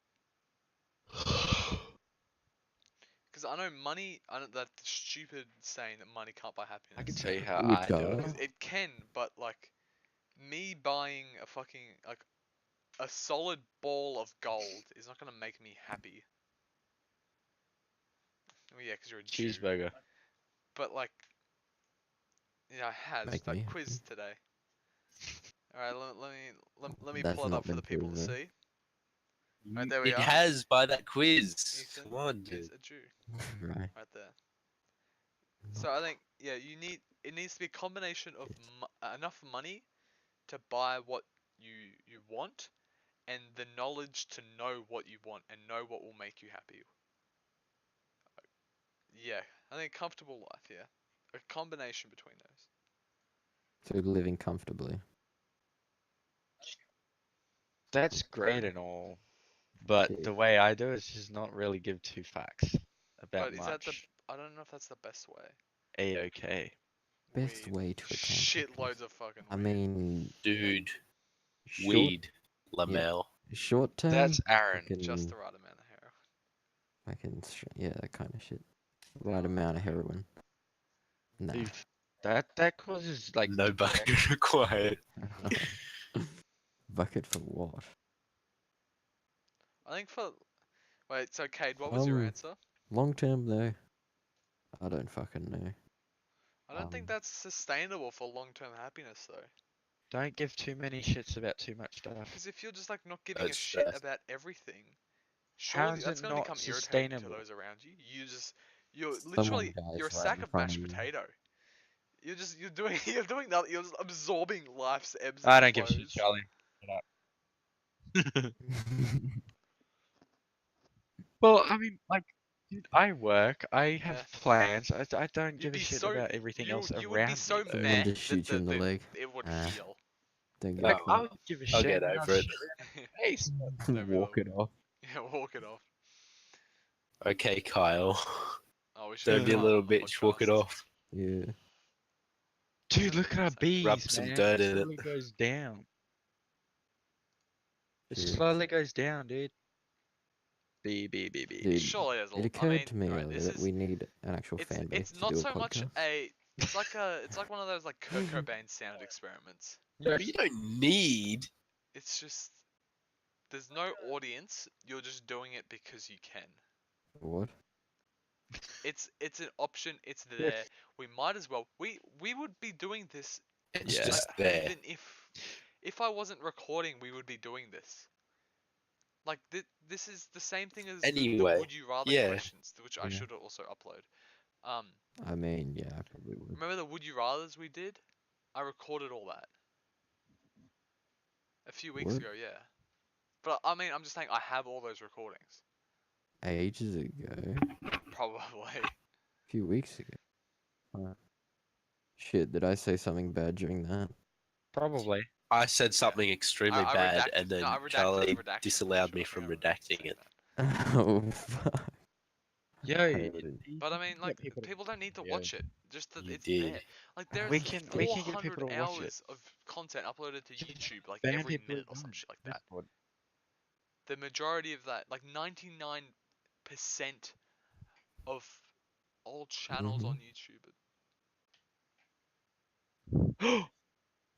Because I know money. I know that stupid saying that money can't buy I can happiness. tell you how It I do it. Because does. it can, but like me buying a fucking like a solid ball of gold is not gonna make me happy. Oh yeah, because you're a Jew. Cheeseburger. But like, yeah, I had Make that me quiz happy. today. All right, let me That's pull it not up for been the people to proven. see. Right, there we It are. has by that quiz. Ethan Come on, is dude. a Jew. Right. Right there. So I think yeah, it needs to be a combination of enough money to buy what you want, and the knowledge to know what you want and know what will make you happy. Yeah, I think comfortable life. Yeah, a combination between those. So living comfortably. That's great and all, But Shit. the way I do it is just not really give two facts about But is that the? much. I don't know if that's the best way. A-okay. Best Weed. way to attain Shitloads happiness. of fucking I weed. mean, Dude, short, weed, Lamel. short term. That's Aaron. Just fucking- the right amount of heroin. yeah, that kind of shit. Right amount of heroin. Nah. Oof. That causes like No depression. bucket required. Bucket for what? I think for. Wait, so Cade, what was your answer? Long term though, I don't fucking know. I don't think that's sustainable for long-term happiness though. Don't give too many shits about too much stuff. Because if you're just like not giving a That's shit stress. about everything, How surely is that's it gonna not become irritating to sustainable? those around you. You're Someone literally, dies you're a right sack in of front mashed of you. potato. You're doing, nothing. You're just absorbing life's ebbs I and don't give a shit, flows. Charlie. Shut up. Well, I mean, like, dude, I work. I have Yeah. plans. I don't You'd give a be shit so about everything else you would be around so me, though. Someone meh just that shoots you in the leg. it would Ah. heal. Don't give Like, a I fuck. would give a I'll shit. get and over it. shit around my face. Don't be Walk like- it off. Yeah, walk it off. Okay, Kyle. Oh, we should Don't be a cut little on the bitch. Walk it podcast. off. Yeah. Dude, look at our bees, Rub some man. dirt It in it. slowly goes down. It Shit. slowly goes down, dude. Bee. Dude, Surely there's a. it I occurred mean, to me alright, earlier this that is. we need an actual fan base It's to not do a so much podcast. a. It's like one of those like Kurt Cobain sound experiments. No, you don't need. It's just there's no audience. You're just doing it because you can. What? It's an option. It's there. Yes. We might as well. We would be doing this It's Yeah. just there. even if I wasn't recording. We would be doing this. Like this is the same thing as the Anyway, would you rather yeah. questions, which I Yeah. should also upload. I mean, yeah, I probably would. Remember the would you rather's we did? I recorded all that a few weeks What? ago. Yeah. But I mean, I'm just saying I have all those recordings. Ages ago? Probably. A few weeks ago. Shit, did I say something bad during that? Probably. I said something extremely I bad, redacted- and then no, I redacted Charlie the redaction, disallowed sure, me I from think I remember redacting saying it. that. Oh, fuck. Yo, Hey, But I mean, get like, people to people don't need to video. watch it. Just that You it's did. there. Like, there's We can get people 400 to watch it. hours of content uploaded to Just YouTube, like, ban every people minute who or some don't. shit like that. Discord. The majority of that, like, 99% of old channels Mhm. on YouTube. Are-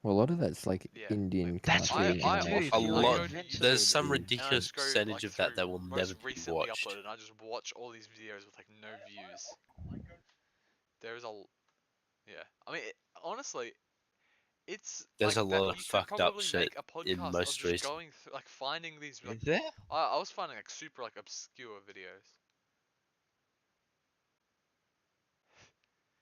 Well, a lot of that's like Yeah, Indian like, That's cartoon what you I do, animation. dude. A often You I lot. go to invent YouTube There's some dude. and I ridiculous just go, percentage like, of that through will most never be recently watched. uploaded, and I just watch all these videos with, like, no views. There's a... Yeah. I mean, honestly, it's There's like a that. lot of You could fucked up probably shit make a in podcast of most just recent. going through, like, finding these. Like, Is there? I was finding like super like obscure videos.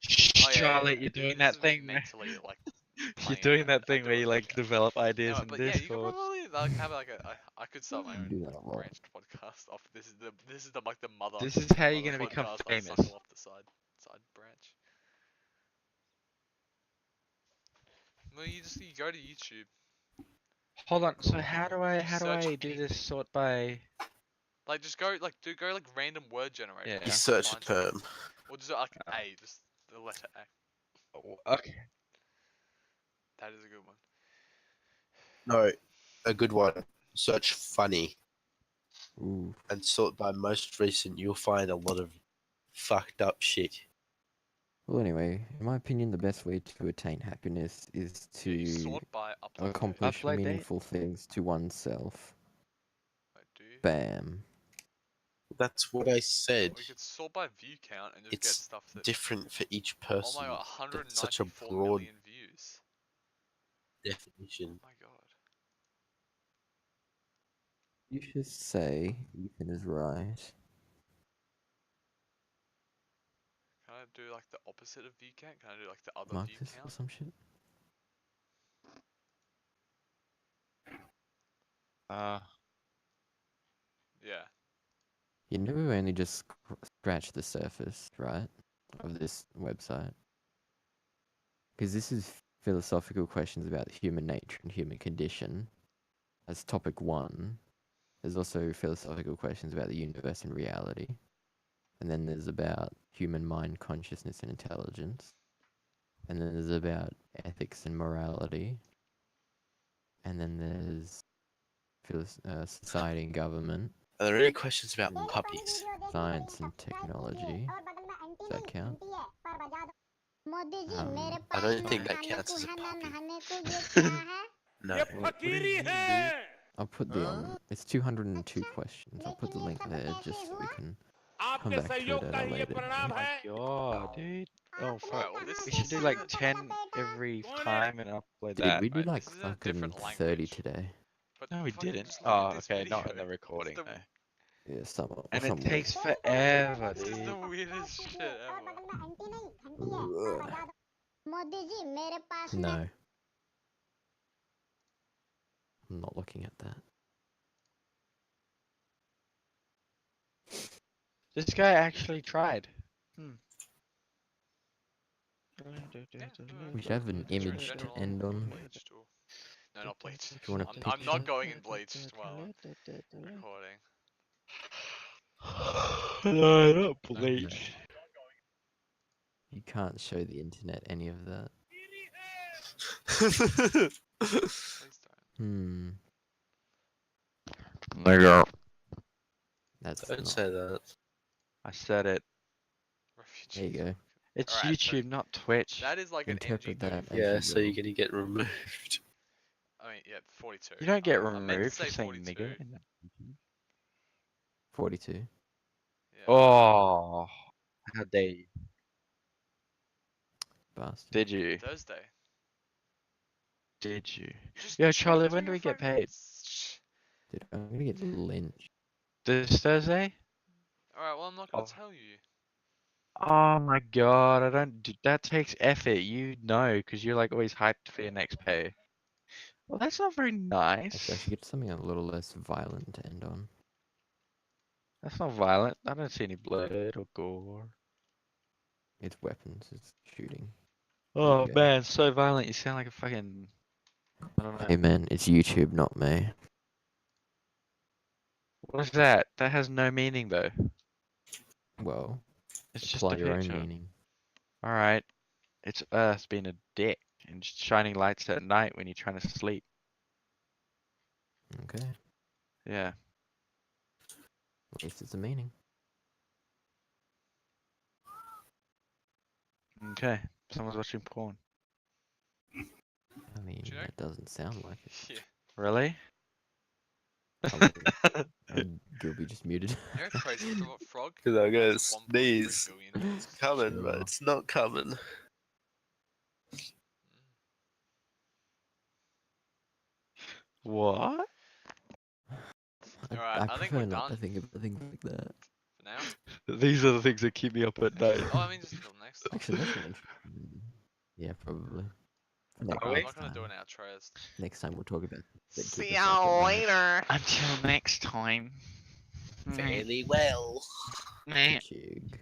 Oh yeah, Charlie, yeah. you're doing This that is me thing. Where... mentally like You're playing doing out that thing doing where you a like podcast. develop ideas Anyway, in but yeah, you could Discord. probably like have like I could start my You own do that a lot. branched podcast off. This is the like the mother. This is how you're mother gonna become podcast I famous. suckle off the side branch. Well, you go to YouTube. Hold on. So Cool. how do search I do this sort by? Like just go like go like random word generator. Yeah. You and search a find something. term. Or just like Oh. A, just the letter A. Oh, okay. That is a good one. No, a good one. Search funny Ooh. and sort by most recent. You'll find a lot of fucked up shit. Well, anyway, in my opinion, the best way to attain happiness is Yeah, you to sort by upload date. accomplish Upload date? meaningful things to oneself. Wait, do you? Bam. That's what I said. We could sort by view count and just get It's stuff that. different for each Oh person. my god, That's such a 194 broad million views. definition. Oh my god. You should say Ethan is right. Can I do like the opposite of view count? Can I do like the other view Marcus or count? some shit. Yeah. You know, we only just scratched the surface, right, of this website. Because this is philosophical questions about human nature and human condition as topic 1. There's also philosophical questions about the universe and reality. And then there's about human mind, consciousness, and intelligence. And then there's about ethics and morality. And then there's society and government, Are there any questions about puppies? science and technology. Does that count? I don't think that counts as a puppy. No. What do you mean, I'll put the it's 202 questions. I'll put the link there just so we can come back to it at a later date. Oh my god, dude. Oh fuck. Alright, well, this We should do like 10 every time and upload Dude, that. we did Right, like this is in a fucking different 30 language. today. But No, we fucking didn't. just look at Oh, this okay, not in video. the recording the- though. Yeah, some. And it some takes forever, This is dude. the weirdest shit ever. No. I'm not looking at that. This guy actually tried. We should have an image to end on. Bleached or... No, not bleached. Do you want a I'm picture? not going in bleached while recording. No, not No. bleach. You can't show the internet any of that. Please don't. Nigga. That's Don't not. say that. I said it. There you go. It's Alright, so YouTube, not Twitch. That is like an Interpret NG that. as Yeah, you so will. you're gonna get removed. I mean, yeah, 42. You don't get I meant to removed say for saying 42. nigga. in that meeting. 42. Yeah. Oh, how dare you? Bastard. Did you? Thursday. Did you? Just Yo, check Charlie, it to when do your we get phone. paid? Dude, I'm gonna get lynched. This Thursday? Alright, well, I'm not gonna Oh. tell you. Oh my god, I don't. That takes effort. You know, because you're like always hyped for your next pay. Well, that's not very nice. Actually, I should get something a little less violent to end on. That's not violent. I don't see any blood or gore. It's weapons. It's shooting. Oh go. man, so violent. You sound like a fucking. I don't know. Hey man, it's YouTube, not me. What is that? That has no meaning though. Well, It's just apply a your own picture. meaning. Alright. It's Earth being a dick and just shining lights at night when you're trying to sleep. Okay. Yeah. At least it's a meaning. Okay. Someone's watching porn. I mean, Do you know? that doesn't sound like it. Yeah. Really? Gilby just muted. You know crazy frog? Because I'm gonna Has 1.3 sneeze. billion. It's coming, but Sure. it's not coming. What? Alright, I think prefer we're not to done. think about things like that. For now. These are the things that keep me up at night. Oh, I mean, just until next time. Actually, that's an interesting. Yeah, probably. Next, Are I'm we? not gonna do an outro. next time we'll talk about. that keep See us up ya at night. later. Until next time. Fairly well. Meh. Chig.